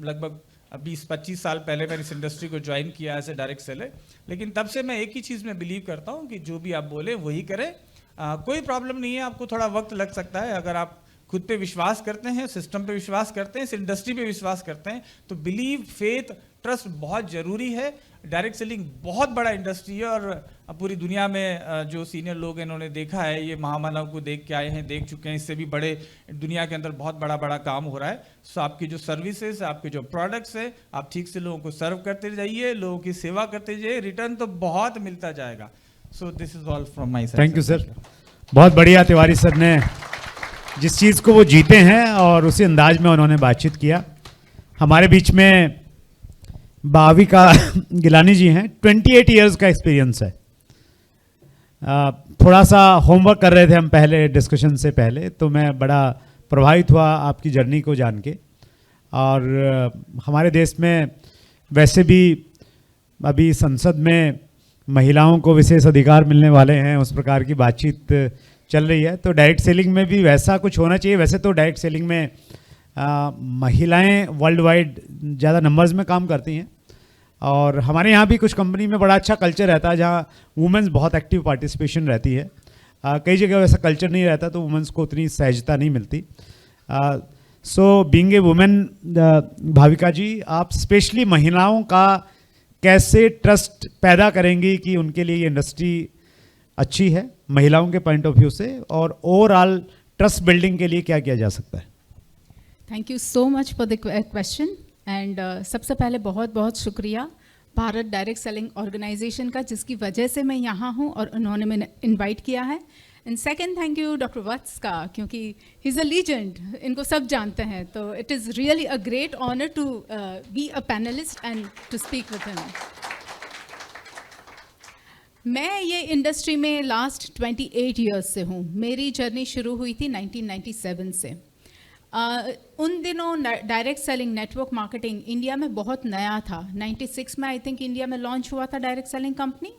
लगभग 20-25 साल पहले मैंने इस इंडस्ट्री को ज्वाइन किया एज ए डायरेक्ट सेलर, लेकिन तब से मैं एक ही चीज़ में बिलीव करता हूँ कि जो भी आप बोले वही करें। कोई प्रॉब्लम नहीं है, आपको थोड़ा वक्त लग सकता है, अगर आप खुद पे विश्वास करते हैं, सिस्टम पे विश्वास करते हैं, इस इंडस्ट्री पे विश्वास करते हैं, तो बिलीव, फेथ, ट्रस्ट बहुत ज़रूरी है। डायरेक्ट सेलिंग बहुत बड़ा इंडस्ट्री है और पूरी दुनिया में जो सीनियर लोग हैं इन्होंने देखा है, ये महामानव को देख के आए हैं, देख चुके हैं, इससे भी बड़े दुनिया के अंदर बहुत बड़ा काम हो रहा है। आपकी जो सर्विसेज, आपके जो प्रोडक्ट्स है, आप ठीक से लोगों को सर्व करते जाइए, लोगों की सेवा करते जाइए, रिटर्न तो बहुत मिलता जाएगा। This is all from my side. Thank you sir, बहुत बढ़िया। तिवारी सर ने जिस चीज़ को वो जीते हैं और उसी अंदाज में उन्होंने बातचीत किया। हमारे बीच में भाविका गिलानी जी हैं, 28 इयर्स का एक्सपीरियंस है। थोड़ा सा होमवर्क कर रहे थे हम पहले डिस्कशन से पहले, तो मैं बड़ा प्रभावित हुआ आपकी जर्नी को जान के। और हमारे देश में वैसे भी अभी संसद में महिलाओं को विशेष अधिकार मिलने वाले हैं, उस प्रकार की बातचीत चल रही है, तो डायरेक्ट सेलिंग में भी वैसा कुछ होना चाहिए। वैसे तो डायरेक्ट सेलिंग में महिलाएं वर्ल्ड वाइड ज़्यादा नंबर्स में काम करती हैं और हमारे यहाँ भी कुछ कंपनी में बड़ा अच्छा कल्चर रहता है जहाँ वुमेंस बहुत एक्टिव पार्टिसिपेशन रहती है। कई जगह वैसा कल्चर नहीं रहता तो वुमेंस को उतनी सहजता नहीं मिलती। So being a women, Bhavika ji, आप स्पेशली महिलाओं का कैसे ट्रस्ट पैदा करेंगी कि उनके लिए ये इंडस्ट्री अच्छी है महिलाओं के पॉइंट ऑफ व्यू से, और ओवरऑल ट्रस्ट बिल्डिंग के लिए क्या किया जा सकता है? Thank you so much for the question and सबसे पहले बहुत बहुत शुक्रिया भारत डायरेक्ट सेलिंग ऑर्गेनाइजेशन का, जिसकी वजह से मैं यहाँ हूँ और उन्होंने मैंने इनवाइट किया है। And second thank you doctor Vats का, क्योंकि ही इज़ अ लीजेंड, इनको सब जानते हैं, तो it is really a great honour to be a panelist and to speak with him. मैं ये इंडस्ट्री में लास्ट 28 ईयर्स से हूँ। मेरी जर्नी शुरू हुई थी 1997 से। उन दिनों direct selling network marketing India में बहुत नया था। 96 में आई थिंक इंडिया में लॉन्च हुआ था डायरेक्ट सेलिंग कंपनी,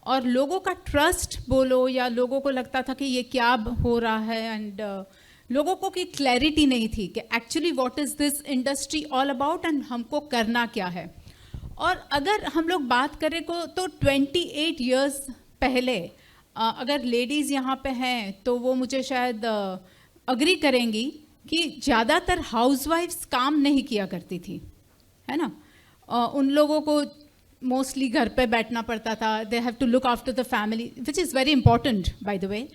और लोगों का ट्रस्ट बोलो या लोगों को लगता था कि ये क्या हो रहा है, एंड लोगों को की क्लैरिटी नहीं थी कि actually what is this industry all about and हमको करना क्या है। और अगर हम लोग बात करें को तो 28 इयर्स पहले अगर लेडीज़ यहाँ पे हैं तो वो मुझे शायद अग्री करेंगी कि ज़्यादातर हाउसवाइफ्स काम नहीं किया करती थी, है ना। उन लोगों को मोस्टली घर पे बैठना पड़ता था। They have to look after the family, which is very important, by the way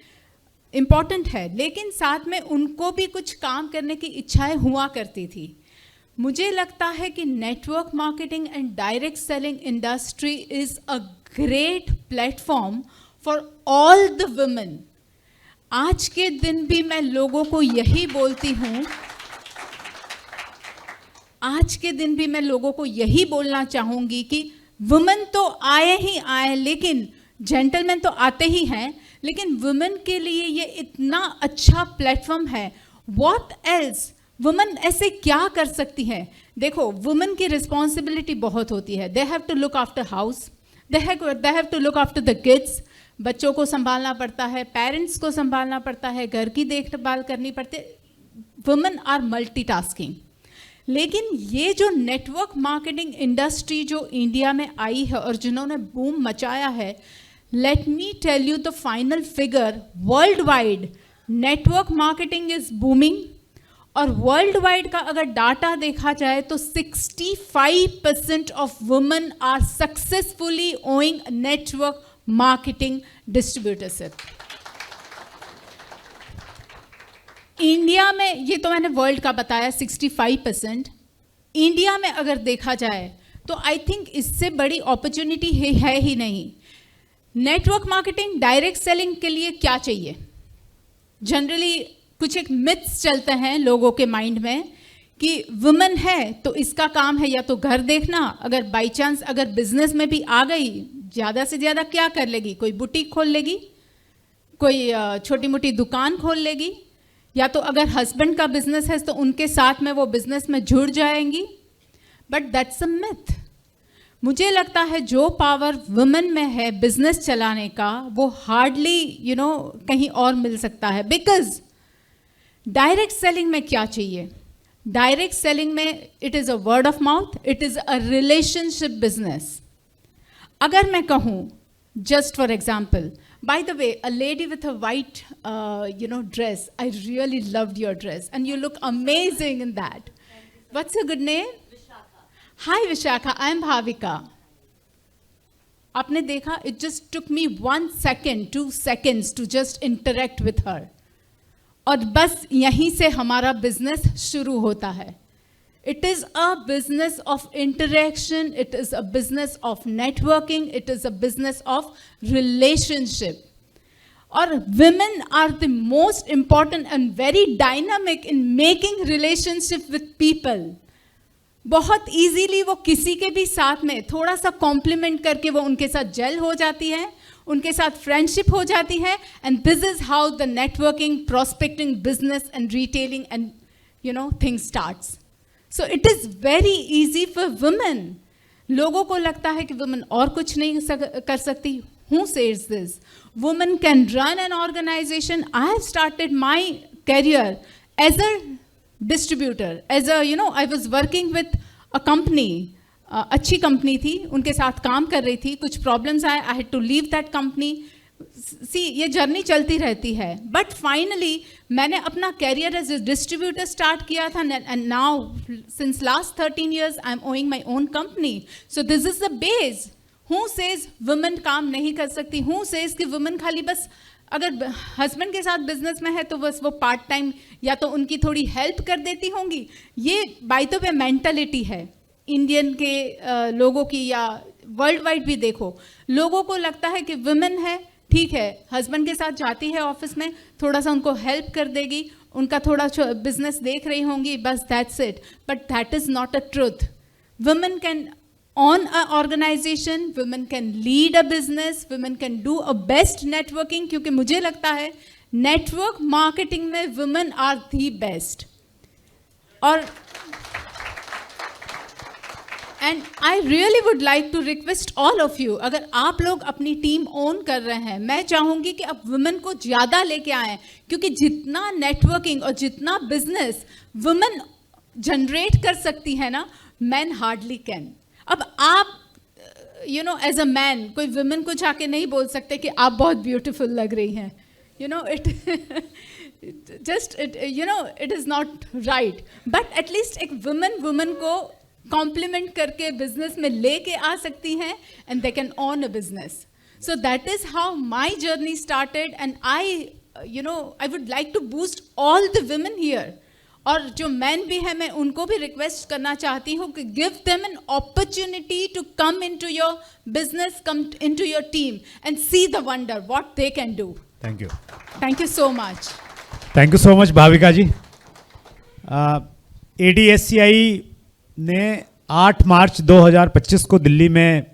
important है, लेकिन साथ में उनको भी कुछ काम करने की इच्छाएं हुआ करती थी। मुझे लगता है कि network marketing and direct selling industry is a great platform for all the women. आज के दिन भी मैं लोगों को यही बोलती हूँ, आज के दिन भी मैं लोगों को यही बोलना चाहूँगी कि वुमेन तो आए ही आए, लेकिन जेंटलमैन तो आते ही हैं, लेकिन वुमेन के लिए ये इतना अच्छा प्लेटफॉर्म है। व्हाट एल्स वुमेन ऐसे क्या कर सकती हैं? देखो, वुमेन की रिस्पॉन्सिबिलिटी बहुत होती है। They have to look after house, they have to look after the kids, बच्चों को संभालना पड़ता है, पेरेंट्स को संभालना पड़ता है, घर की देखभाल करनी पड़ती है। Women are multitasking. लेकिन ये जो नेटवर्क मार्केटिंग इंडस्ट्री जो इंडिया में आई है और जिन्होंने बूम मचाया है, let me tell you the final figure, world wide network marketing is booming और वर्ल्ड वाइड का अगर डाटा देखा जाए तो 65% of women are successfully owning network marketing distributorship. India में, ये तो मैंने वर्ल्ड का बताया 65%, इंडिया में अगर देखा जाए तो आई थिंक इससे बड़ी अपॉर्चुनिटी है ही नहीं। नेटवर्क मार्केटिंग, डायरेक्ट सेलिंग के लिए क्या चाहिए? जनरली कुछ एक मिथ्स चलते हैं लोगों के माइंड में कि वुमेन है तो इसका काम है या तो घर देखना, अगर बाई चांस अगर बिजनेस में भी आ गई ज़्यादा से ज़्यादा क्या कर लेगी? कोई बुटीक खोल लेगी, कोई छोटी मोटी दुकान खोल लेगी, या तो अगर हस्बैंड का बिजनेस है तो उनके साथ में वो बिजनेस में जुड़ जाएंगी। But that's a myth. मुझे लगता है जो पावर वुमेन में है बिजनेस चलाने का, वो हार्डली कहीं और मिल सकता है। बिकॉज डायरेक्ट सेलिंग में क्या चाहिए? डायरेक्ट सेलिंग में it is a word of mouth, it is a relationship business. अगर मैं कहूँ, just for example, by the way, a lady with a white dress, I really loved your dress and you look amazing in that. What's your good name? Vishakha. Hi Vishakha, I am Bhavika. आपने देखा, it just took me 1 second, 2 seconds to just interact with her, और बस यहीं से हमारा business शुरू होता है। It is a business of interaction, it is a business of networking, it is a business of relationship. और women are the most important and very dynamic in making relationship with people. बहुत easily वो किसी के भी साथ में थोड़ा सा compliment करके वो उनके साथ जेल हो जाती है, उनके साथ फ्रेंडशिप हो जाती है, and this is how the networking, prospecting, business and retailing and things starts. So it is very easy for women. लोगों को लगता है कि women और कुछ नहीं कर सकती. Who says this? Women can run an organization. I have started my career as a distributor. As a, I was working with a company. अच्छी कंपनी थी, उनके साथ काम कर रही थी, कुछ प्रॉब्लम्स आए, I had to leave that company. ये जर्नी चलती रहती है, बट फाइनली मैंने अपना career as a distributor start किया था, and now since last 13 years I am owning my own company. So this is the base. Who says women काम नहीं कर सकती? हु सेज कि वुमेन खाली बस अगर हस्बैंड के साथ बिजनेस में है तो बस वो पार्ट टाइम या तो उनकी थोड़ी हेल्प कर देती होंगी? ये बाय द वे मेंटालिटी है इंडियन के लोगों की, या वर्ल्ड वाइड भी देखो, लोगों को लगता है कि वुमेन है, ठीक है, हस्बैंड के साथ जाती है ऑफिस में, थोड़ा सा उनको हेल्प कर देगी, उनका थोड़ा बिजनेस देख रही होंगी, बस that's it. But that is not a truth. Women can own a organization, women can lead a business, women can do a best networking, क्योंकि मुझे लगता है नेटवर्क मार्केटिंग में women are the best. और and I really would like to request all of you, अगर आप लोग अपनी टीम ओन कर रहे हैं, मैं चाहूँगी कि अब वुमेन को ज़्यादा लेके आएँ, क्योंकि जितना नेटवर्किंग और जितना बिजनेस वुमेन जनरेट कर सकती है ना, मैन हार्डली कैन. अब आप एज अ मैन कोई वुमेन को जाके नहीं बोल सकते कि आप बहुत ब्यूटीफुल लग रही हैं, it just it is not right. But at least एक वुमेन को कॉम्प्लीमेंट करके बिजनेस में लेके आ सकती हैं, and they can own a business. So that is how my journey started, and I would like to boost all the women here. और जो मैन भी है, मैं उनको भी रिक्वेस्ट करना चाहती हूँ कि give them an opportunity to come into your business, come into your team and see the wonder what they can do. Thank you. Thank you so much. Thank you so much Bhavika ji. ADSCI ने 8 मार्च 2025 को दिल्ली में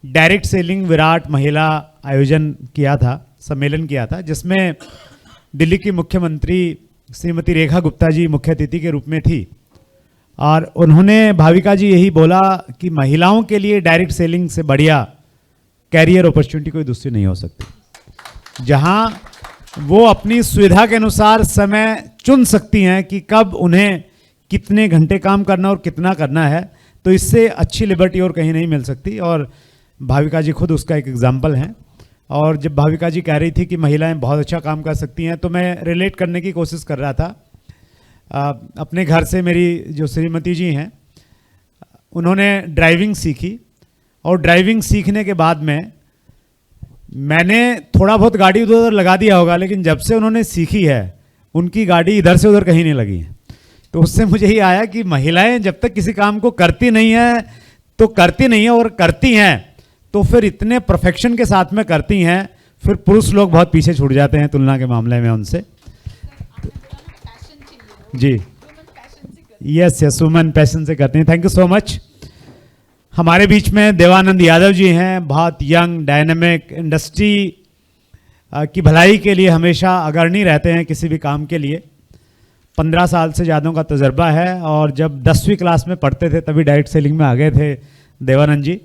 direct selling Virat महिला आयोजन किया था, सम्मेलन किया था, जिसमें दिल्ली की मुख्यमंत्री श्रीमती रेखा गुप्ता जी मुख्य अतिथि के रूप में थी. और उन्होंने, भाविका जी, यही बोला कि महिलाओं के लिए डायरेक्ट सेलिंग से बढ़िया कैरियर अपॉर्चुनिटी कोई दूसरी नहीं हो सकती, जहां वो अपनी सुविधा के अनुसार समय चुन सकती हैं कि कब उन्हें कितने घंटे काम करना और कितना करना है. तो इससे अच्छी लिबर्टी और कहीं नहीं मिल सकती, और भाविका जी खुद उसका एक एग्जाम्पल हैं. और जब भाविका जी कह रही थी कि महिलाएं बहुत अच्छा काम कर सकती हैं, तो मैं रिलेट करने की कोशिश कर रहा था. अपने घर से मेरी जो श्रीमती जी हैं उन्होंने ड्राइविंग सीखी, और ड्राइविंग सीखने के बाद में मैंने थोड़ा बहुत गाड़ी उधर उधर लगा दिया होगा, लेकिन जब से उन्होंने सीखी है उनकी गाड़ी इधर से उधर कहीं नहीं लगी है। तो उससे मुझे ये आया कि महिलाएं जब तक किसी काम को करती नहीं है तो करती नहीं है, और करती हैं तो फिर इतने परफेक्शन के साथ में करती हैं, फिर पुरुष लोग बहुत पीछे छूट जाते हैं तुलना के मामले में उनसे। जी यस यस, वुमेन पैशन से करती हैं। Thank you so much. हमारे बीच में देवानंद यादव जी हैं, बहुत यंग डायनेमिक, इंडस्ट्री की भलाई के लिए हमेशा अग्रणी रहते हैं किसी भी काम के लिए। 15 साल से ज़्यादा का तजर्बा है, और जब 10वीं क्लास में पढ़ते थे तभी डायरेक्ट सेलिंग में आ गए थे देवानंद जी।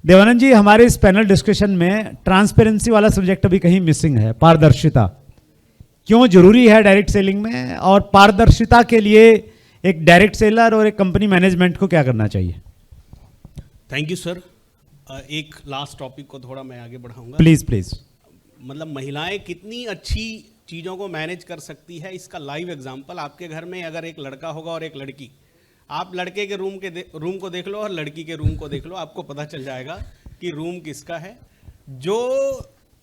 देवानंद जी, हमारे इस पैनल डिस्कशन में ट्रांसपेरेंसी वाला सब्जेक्ट अभी कहीं मिसिंग है, पारदर्शिता क्यों जरूरी है डायरेक्ट सेलिंग में, और पारदर्शिता के लिए एक डायरेक्ट सेलर और एक कंपनी मैनेजमेंट को क्या करना चाहिए? Thank you sir. एक लास्ट टॉपिक को थोड़ा मैं आगे बढ़ाऊंगा। Please please. मतलब महिलाएं कितनी अच्छी चीज़ों को मैनेज कर सकती है, इसका लाइव एग्जांपल आपके घर में अगर एक लड़का होगा और एक लड़की, आप लड़के के रूम को देख लो और लड़की के रूम को देख लो, आपको पता चल जाएगा कि रूम किसका है। जो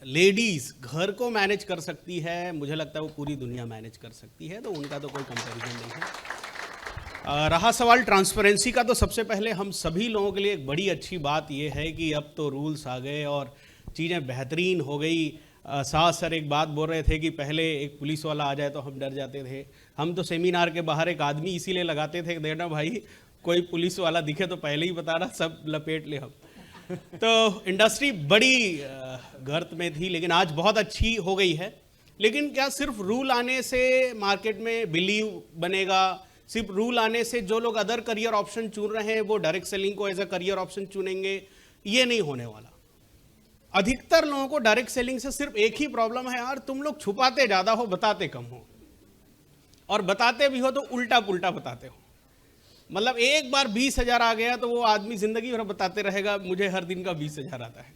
लेडीज़ घर को मैनेज कर सकती है, मुझे लगता है वो पूरी दुनिया मैनेज कर सकती है, तो उनका तो कोई कंपैरिजन नहीं है। रहा सवाल ट्रांसपेरेंसी का, तो सबसे पहले हम सभी लोगों के लिए एक बड़ी अच्छी बात ये है कि अब तो रूल्स आ गए और चीज़ें बेहतरीन हो गई। सास सर एक बात बोल रहे थे कि पहले एक पुलिस वाला आ जाए तो हम डर जाते थे। हम तो सेमिनार के बाहर एक आदमी इसीलिए लगाते थे, देखना भाई कोई पुलिस वाला दिखे तो पहले ही बताना, सब लपेट ले हम। तो इंडस्ट्री बड़ी गर्त में थी, लेकिन आज बहुत अच्छी हो गई है। लेकिन क्या सिर्फ रूल आने से मार्केट में बिलीव बनेगा? सिर्फ रूल आने से जो लोग अदर करियर ऑप्शन चुन रहे हैं वो डायरेक्ट सेलिंग को एज अ करियर ऑप्शन चुनेंगे? ये नहीं होने वाला। अधिकतर लोगों को डायरेक्ट सेलिंग से सिर्फ एक ही प्रॉब्लम है, यार तुम लोग छुपाते ज़्यादा हो, बताते कम हो, और बताते भी हो तो उल्टा पुल्टा बताते हो। मतलब एक बार 20,000 आ गया तो वो आदमी जिंदगी भर बताते रहेगा मुझे हर दिन का 20,000 आता है।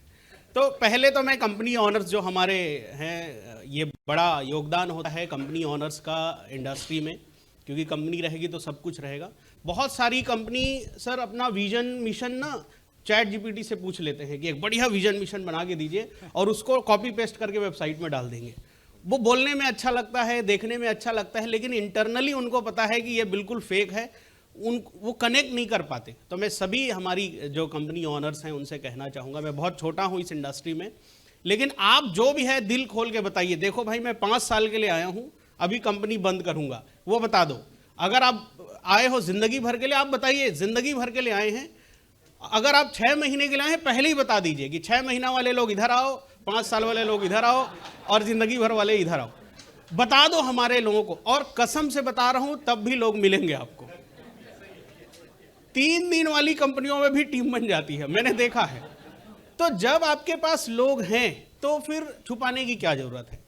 तो पहले तो मैं कंपनी ऑनर्स जो हमारे हैं, ये बड़ा योगदान होता है कंपनी ऑनर्स का इंडस्ट्री में, क्योंकि कंपनी रहेगी तो सब कुछ रहेगा। बहुत सारी कंपनी सर अपना विजन मिशन ना चैट जीपीटी से पूछ लेते हैं कि एक बढ़िया विजन मिशन बना के दीजिए, और उसको कॉपी पेस्ट करके वेबसाइट में डाल देंगे। वो बोलने में अच्छा लगता है, देखने में अच्छा लगता है, लेकिन इंटरनली उनको पता है कि ये बिल्कुल फेक है, वो कनेक्ट नहीं कर पाते। तो मैं सभी हमारी जो कंपनी ऑनर्स हैं उनसे कहना चाहूँगा, मैं बहुत छोटा हूँ इस इंडस्ट्री में, लेकिन आप जो भी है दिल खोल के बताइए। देखो भाई मैं 5 साल के लिए आया हूँ, अभी कंपनी बंद करूँगा, वो बता दो। अगर आप आए हो जिंदगी भर के लिए, आप बताइए जिंदगी भर के लिए आए हैं। अगर आप 6 महीने के लिए आए हैं, पहले ही बता दीजिए कि 6 महीना वाले लोग इधर आओ, 5 साल वाले लोग इधर आओ, और जिंदगी भर वाले इधर आओ। बता दो हमारे लोगों को, और कसम से बता रहा हूं तब भी लोग मिलेंगे आपको। 3 दिन वाली कंपनियों में भी टीम बन जाती है, मैंने देखा है। तो जब आपके पास लोग हैं तो फिर छुपाने की क्या जरूरत है?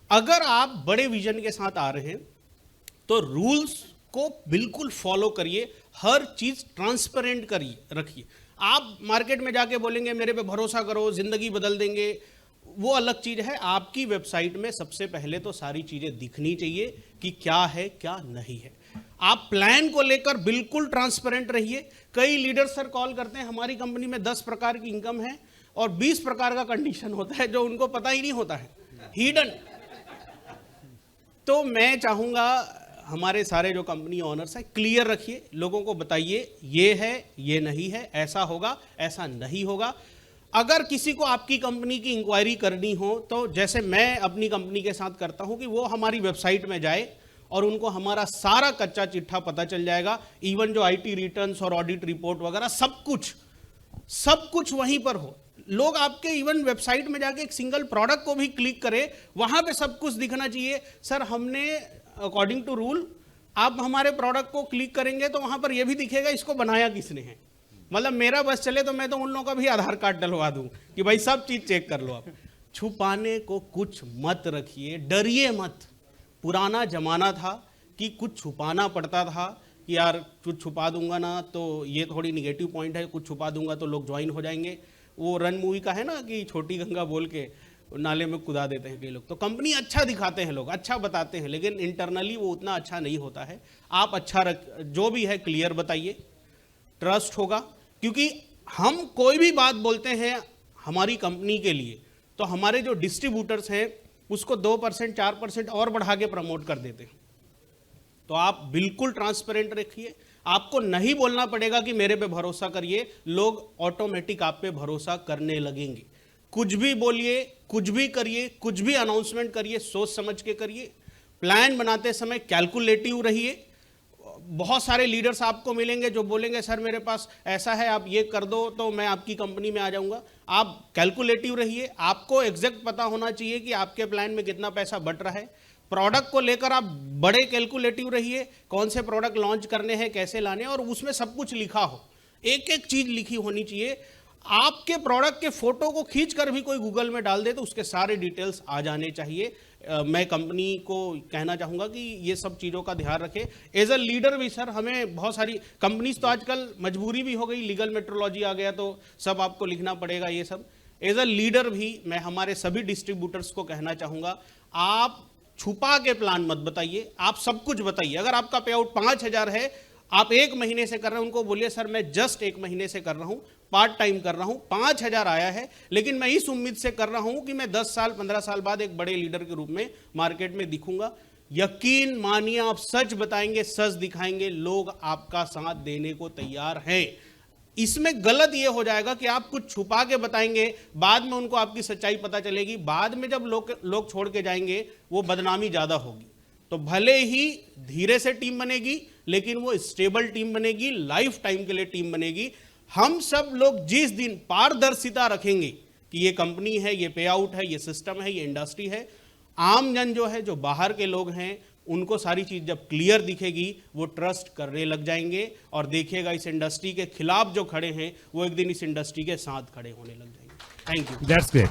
अगर आप बड़े विजन के साथ आ रहे हैं तो रूल्स को बिल्कुल फॉलो करिए, हर चीज ट्रांसपेरेंट करिए, रखिए। आप मार्केट में जाके बोलेंगे मेरे पे भरोसा करो, जिंदगी बदल देंगे, वो अलग चीज है। आपकी वेबसाइट में सबसे पहले तो सारी चीजें दिखनी चाहिए कि क्या है क्या नहीं है। आप प्लान को लेकर बिल्कुल ट्रांसपेरेंट रहिए। कई लीडर सर कॉल करते हैं, हमारी कंपनी में 10 प्रकार की इनकम है और 20 प्रकार का कंडीशन होता है जो उनको पता ही नहीं होता है, हिडन। तो मैं चाहूंगा हमारे सारे जो कंपनी ऑनर्स हैं क्लियर रखिए, लोगों को बताइए ये है ये नहीं है, ऐसा होगा ऐसा नहीं होगा। अगर किसी को आपकी कंपनी की इंक्वायरी करनी हो तो जैसे मैं अपनी कंपनी के साथ करता हूं कि वो हमारी वेबसाइट में जाए और उनको हमारा सारा कच्चा चिट्ठा पता चल जाएगा। इवन जो आईटी रिटर्न्स और ऑडिट रिपोर्ट वगैरह सब कुछ वहीं पर हो। लोग आपके इवन वेबसाइट में जाके एक सिंगल प्रोडक्ट को भी क्लिक करे, वहां पे सब कुछ दिखना चाहिए। सर हमने अकॉर्डिंग टू रूल, आप हमारे प्रोडक्ट को क्लिक करेंगे तो वहां पर यह भी दिखेगा इसको बनाया किसने है। मतलब मेरा बस चले तो मैं तो उन लोगों का भी आधार कार्ड डलवा दूं कि भाई सब चीज चेक कर लो आप। छुपाने को कुछ मत रखिए, डरिए मत। पुराना जमाना था कि कुछ छुपाना पड़ता था कि यार कुछ छुपा दूंगा ना तो ये थोड़ी निगेटिव पॉइंट है, कुछ छुपा दूंगा तो लोग ज्वाइन हो जाएंगे। वो रन मूवी का है ना कि छोटी गंगा बोल के नाले में कुदा देते हैं कई लोग। तो कंपनी अच्छा दिखाते हैं लोग, अच्छा बताते हैं, लेकिन इंटरनली वो उतना अच्छा नहीं होता है। आप अच्छा जो भी है क्लियर बताइए, ट्रस्ट होगा। क्योंकि हम कोई भी बात बोलते हैं हमारी कंपनी के लिए, तो हमारे जो डिस्ट्रीब्यूटर्स हैं उसको 2% 4% और बढ़ा के प्रमोट कर देते हैं। तो आप बिल्कुल ट्रांसपेरेंट रखिए, आपको नहीं बोलना पड़ेगा कि मेरे पे भरोसा करिए, लोग ऑटोमेटिक आप पे भरोसा करने लगेंगे। कुछ भी बोलिए, कुछ भी करिए, कुछ भी अनाउंसमेंट करिए, सोच समझ के करिए। प्लान बनाते समय कैलकुलेटिव रहिए। बहुत सारे लीडर्स आपको मिलेंगे जो बोलेंगे सर मेरे पास ऐसा है, आप ये कर दो तो मैं आपकी कंपनी में आ जाऊंगा। आप कैलकुलेटिव रहिए, आपको एग्जैक्ट पता होना चाहिए कि आपके प्लान में कितना पैसा बट रहा है। प्रोडक्ट को लेकर आप बड़े कैलकुलेटिव रहिए, कौन से प्रोडक्ट लॉन्च करने हैं, कैसे लाने हैं, और उसमें सब कुछ लिखा हो, एक एक चीज लिखी होनी चाहिए। आपके प्रोडक्ट के फोटो को खींचकर भी कोई गूगल में डाल दे तो उसके सारे डिटेल्स आ जाने चाहिए। मैं कंपनी को कहना चाहूँगा कि ये सब चीज़ों का ध्यान रखें। एज अ लीडर भी सर, हमें बहुत सारी कंपनीज तो आजकल मजबूरी भी हो गई, लीगल मेट्रोलॉजी आ गया तो सब आपको लिखना पड़ेगा ये सब। एज अ लीडर भी मैं हमारे सभी डिस्ट्रीब्यूटर्स को कहना चाहूँगा, आप छुपा के प्लान मत बताइए, आप सब कुछ बताइए। अगर आपका पे आउट 5,000 है, आप 1 महीने से कर रहे हैं, उनको बोलिए सर मैं जस्ट 1 महीने से कर रहा हूं, पार्ट टाइम कर रहा हूं, 5,000 आया है, लेकिन मैं इस उम्मीद से कर रहा हूं कि मैं 10 साल 15 साल बाद एक बड़े लीडर के रूप में मार्केट में दिखूंगा। यकीन मानिए, आप सच बताएंगे, सच दिखाएंगे, लोग आपका साथ देने को तैयार हैं। इसमें गलत ये हो जाएगा कि आप कुछ छुपा के बताएंगे, बाद में उनको आपकी सच्चाई पता चलेगी, बाद में जब लोग छोड़ के जाएंगे वो बदनामी ज्यादा होगी। तो भले ही धीरे से टीम बनेगी, लेकिन वो स्टेबल टीम बनेगी, लाइफ टाइम के लिए टीम बनेगी। हम सब लोग जिस दिन पारदर्शिता रखेंगे कि ये कंपनी है, ये पे आउट है, ये सिस्टम है, ये इंडस्ट्री है, आम जन जो है, जो बाहर के लोग हैं, उनको सारी चीज जब क्लियर दिखेगी वो ट्रस्ट करने लग जाएंगे और देखिएगा इस इंडस्ट्री के खिलाफ जो खड़े हैं वो एक दिन इस इंडस्ट्री के साथ खड़े होने लग जाएंगे। Thank you. That's great.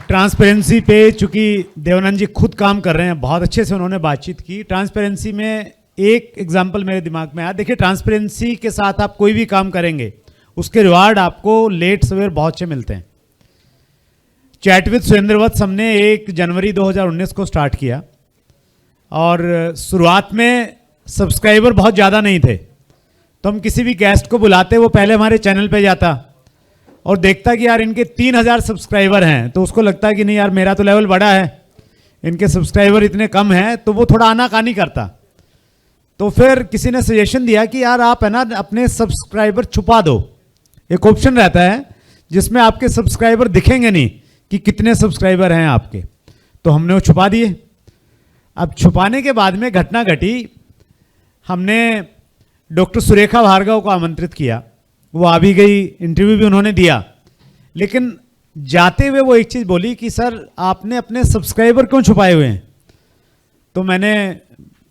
Transparency पे चूंकि देवानंद जी खुद काम कर रहे हैं, बहुत अच्छे से उन्होंने बातचीत की। ट्रांसपेरेंसी में एक एग्जांपल मेरे दिमाग में आया। देखिए, ट्रांसपेरेंसी के साथ आप कोई भी काम करेंगे उसके रिवार्ड आपको लेट सवेर बहुत से मिलते हैं। चैट विद सुरेंद्र वत्स हमने 1 जनवरी 2019 को स्टार्ट किया और शुरुआत में सब्सक्राइबर बहुत ज़्यादा नहीं थे, तो हम किसी भी गेस्ट को बुलाते, वो पहले हमारे चैनल पे जाता और देखता कि यार इनके 3,000 सब्सक्राइबर हैं, तो उसको लगता है कि नहीं यार मेरा तो लेवल बड़ा है, इनके सब्सक्राइबर इतने कम हैं, तो वो थोड़ा आनाकानी करता। तो फिर किसी ने सजेशन दिया कि यार आप है ना अपने सब्सक्राइबर छुपा दो। एक ऑप्शन रहता है जिसमें आपके सब्सक्राइबर दिखेंगे नहीं कि कितने सब्सक्राइबर हैं आपके, तो हमने वो छुपा दिए। अब छुपाने के बाद में घटना घटी, हमने डॉक्टर सुरेखा भार्गव को आमंत्रित किया, वो आ भी गई, इंटरव्यू भी उन्होंने दिया, लेकिन जाते हुए वो एक चीज़ बोली कि सर आपने अपने सब्सक्राइबर क्यों छुपाए हुए हैं। तो मैंने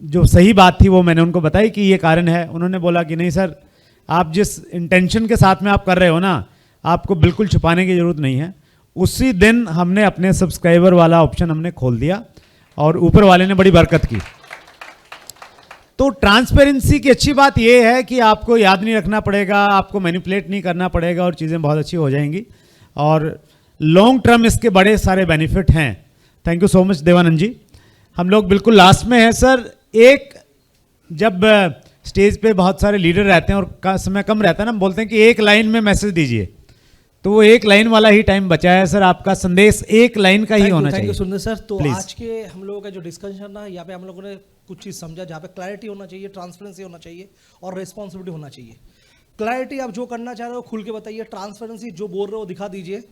जो सही बात थी वो मैंने उनको बताई कि ये कारण है। उन्होंने बोला कि नहीं सर, आप जिस इंटेंशन के साथ में आप कर रहे हो ना, आपको बिल्कुल छुपाने की ज़रूरत नहीं है। उसी दिन हमने अपने सब्सक्राइबर वाला ऑप्शन हमने खोल दिया और ऊपर वाले ने बड़ी बरकत की। तो ट्रांसपेरेंसी की अच्छी बात यह है कि आपको याद नहीं रखना पड़ेगा, आपको मैनिपुलेट नहीं करना पड़ेगा और चीज़ें बहुत अच्छी हो जाएंगी और लॉन्ग टर्म इसके बड़े सारे बेनिफिट हैं। Thank you so much Devanand ji. हम लोग बिल्कुल लास्ट में हैं सर। एक जब स्टेज पे बहुत सारे लीडर रहते हैं और समय कम रहता है ना, हम बोलते हैं कि एक लाइन में मैसेज दीजिए, तो वो एक लाइन वाला ही टाइम बचा है सर। आपका संदेश एक लाइन का ही होना चाहिए। थैंक यू सुंदर सर। तो Please. आज के हम लोगों का जो डिस्कशन ना, यहाँ पे हम लोगों ने कुछ चीज़ समझा जहाँ पे क्लैरिटी होना चाहिए, ट्रांसपेरेंसी होना चाहिए और रिस्पॉन्सिबिलिटी होना चाहिए। क्लैरिटी, आप जो करना चाह रहे हो खुल के बताइए। ट्रांसपेरेंसी, जो बोल रहे हो दिखा दीजिए।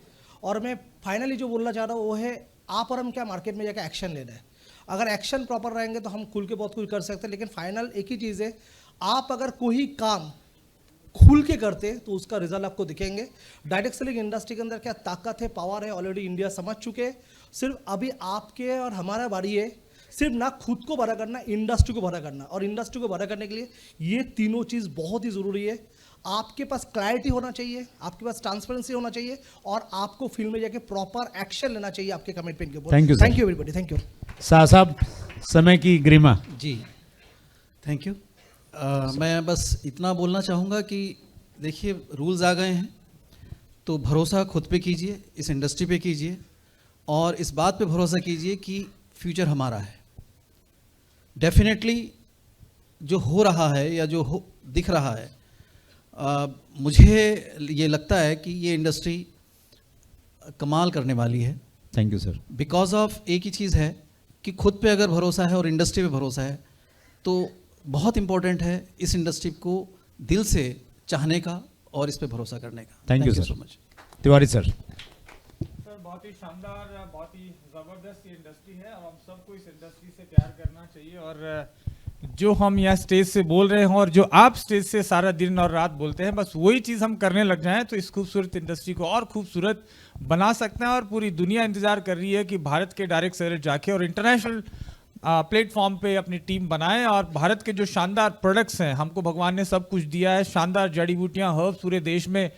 और मैं फाइनली जो बोलना चाह रहा हूँ वो है, आप और हम क्या मार्केट में जाकर एक्शन लेना है। अगर एक्शन प्रॉपर रहेंगे तो हम खुल के बहुत कुछ कर सकते हैं, लेकिन फाइनल एक ही चीज़ है, आप अगर कोई काम खुल के करते तो उसका रिजल्ट आपको दिखेंगे। डायरेक्ट सेलिंग इंडस्ट्री के अंदर क्या ताकत है, पावर है, ऑलरेडी इंडिया समझ चुके हैं। सिर्फ अभी आपके और हमारा बारी है, सिर्फ ना खुद को बड़ा करना, इंडस्ट्री को बड़ा करना। और इंडस्ट्री को बड़ा करने के लिए ये तीनों चीज़ बहुत ही ज़रूरी है। आपके पास क्लैरिटी होना चाहिए, आपके पास ट्रांसपेरेंसी होना चाहिए और आपको फील्ड में जाके प्रॉपर एक्शन लेना चाहिए आपके कमिटमेंट के ऊपर। Thank you everybody, thank you. Shah साहब, समय की गरिमा। जी थैंक यू। मैं बस इतना बोलना चाहूँगा कि देखिए रूल्स आ गए हैं, तो भरोसा खुद पे कीजिए, इस इंडस्ट्री पे कीजिए, और इस बात पे भरोसा कीजिए कि फ्यूचर हमारा है। डेफिनेटली जो हो रहा है या जो दिख रहा है, मुझे ये लगता है कि ये इंडस्ट्री कमाल करने वाली है। Thank you sir. Because of एक ही चीज़ है कि खुद पे अगर भरोसा है और इंडस्ट्री पे भरोसा है, तो बहुत इम्पोर्टेंट है इस इंडस्ट्री को दिल से चाहने का और इस पे भरोसा करने का। Thank you so sir. Much. Tiwari sir. Sir बहुत ही शानदार, बहुत ही ज़बरदस्त ये इंडस्ट्री है और हम सबको इस इंडस्ट्री से प्यार करना चाहिए। और जो हम यहाँ स्टेज से बोल रहे हैं और जो आप स्टेज से सारा दिन और रात बोलते हैं, बस वही चीज़ हम करने लग जाएं तो इस खूबसूरत इंडस्ट्री को और खूबसूरत बना सकते हैं। और पूरी दुनिया इंतज़ार कर रही है कि भारत के डायरेक्ट सेलर जाके और इंटरनेशनल प्लेटफॉर्म पे अपनी टीम बनाएं। और भारत के जो शानदार प्रोडक्ट्स हैं, हमको भगवान ने सब कुछ दिया है, शानदार जड़ी बूटियाँ, हर्ब्स पूरे देश में।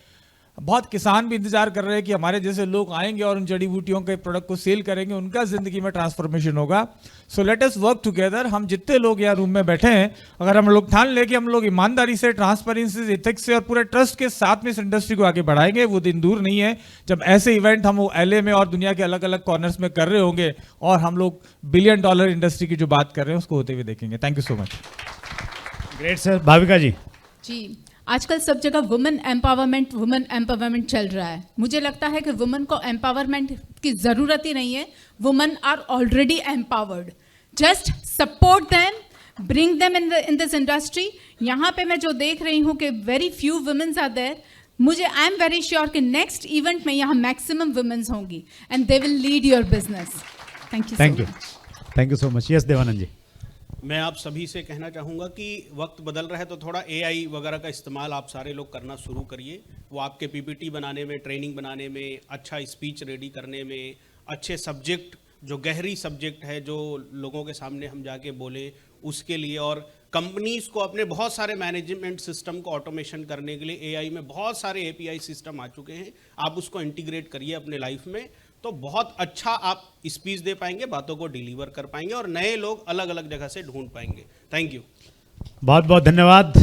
बहुत किसान भी इंतजार कर रहे हैं कि हमारे जैसे लोग आएंगे और उन जड़ी बूटियों के प्रोडक्ट को सेल करेंगे, उनका ज़िंदगी में ट्रांसफॉर्मेशन होगा। So let us work together. हम जितने लोग यहाँ रूम में बैठे हैं, अगर हम लोग ठान ले कि हम लोग ईमानदारी से, ट्रांसपेरेंसी से, एथिक्स से और पूरे ट्रस्ट के साथ में इस इंडस्ट्री को आगे बढ़ाएंगे, वो दिन दूर नहीं है जब ऐसे इवेंट हम LA में और दुनिया के अलग अलग कॉर्नर्स में कर रहे होंगे और हम लोग $1 बिलियन इंडस्ट्री की जो बात कर रहे हैं उसको होते हुए देखेंगे। Thank you so much. Great sir. Bhavika ji. जी, आजकल सब जगह वुमेन एम्पावरमेंट चल रहा है। मुझे लगता है कि वुमेन को एम्पावरमेंट की ज़रूरत ही नहीं है। Women are already empowered. Just support them, bring them in this industry. यहाँ पे मैं जो देख रही हूँ कि very few womens are there. मुझे आई एम वेरी श्योर कि नेक्स्ट इवेंट में यहाँ मैक्सिमम वुमेन्स होंगी and they will lead your business. Thank you. Thank you so much. Yes Devanand ji. मैं आप सभी से कहना चाहूँगा कि वक्त बदल रहा है तो थोड़ा AI वगैरह का इस्तेमाल आप सारे लोग करना शुरू करिए। वो आपके PPT बनाने में, ट्रेनिंग बनाने में, अच्छा स्पीच रेडी करने में, अच्छे सब्जेक्ट, जो गहरी सब्जेक्ट है जो लोगों के सामने हम जाके बोले, उसके लिए। और कंपनीज़ को अपने बहुत सारे मैनेजमेंट सिस्टम को ऑटोमेशन करने के लिए AI में बहुत सारे API सिस्टम आ चुके हैं, आप उसको इंटीग्रेट करिए अपने लाइफ में, तो बहुत अच्छा आप स्पीच दे पाएंगे, बातों को डिलीवर कर पाएंगे और नए लोग अलग अलग जगह से ढूंढ पाएंगे। Thank you. बहुत बहुत धन्यवाद।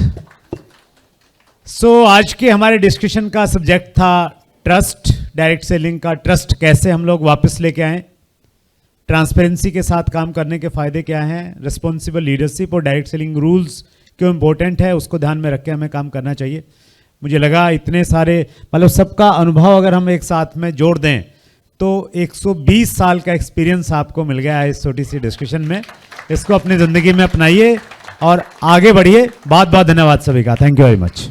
सो आज के हमारे डिस्कशन का सब्जेक्ट था ट्रस्ट, डायरेक्ट सेलिंग का ट्रस्ट कैसे हम लोग वापस लेके आएं, ट्रांसपेरेंसी के साथ काम करने के फायदे क्या हैं, रिस्पॉन्सिबल लीडरशिप और डायरेक्ट सेलिंग रूल्स क्यों इंपॉर्टेंट है, उसको ध्यान में रख के हमें काम करना चाहिए। मुझे लगा इतने सारे, मतलब सबका अनुभव अगर हम एक साथ में जोड़ दें तो 120 साल का एक्सपीरियंस आपको मिल गया है इस छोटी सी डिस्कशन में। इसको अपनी ज़िंदगी में अपनाइए और आगे बढ़िए। बहुत बहुत धन्यवाद सभी का। Thank you very much.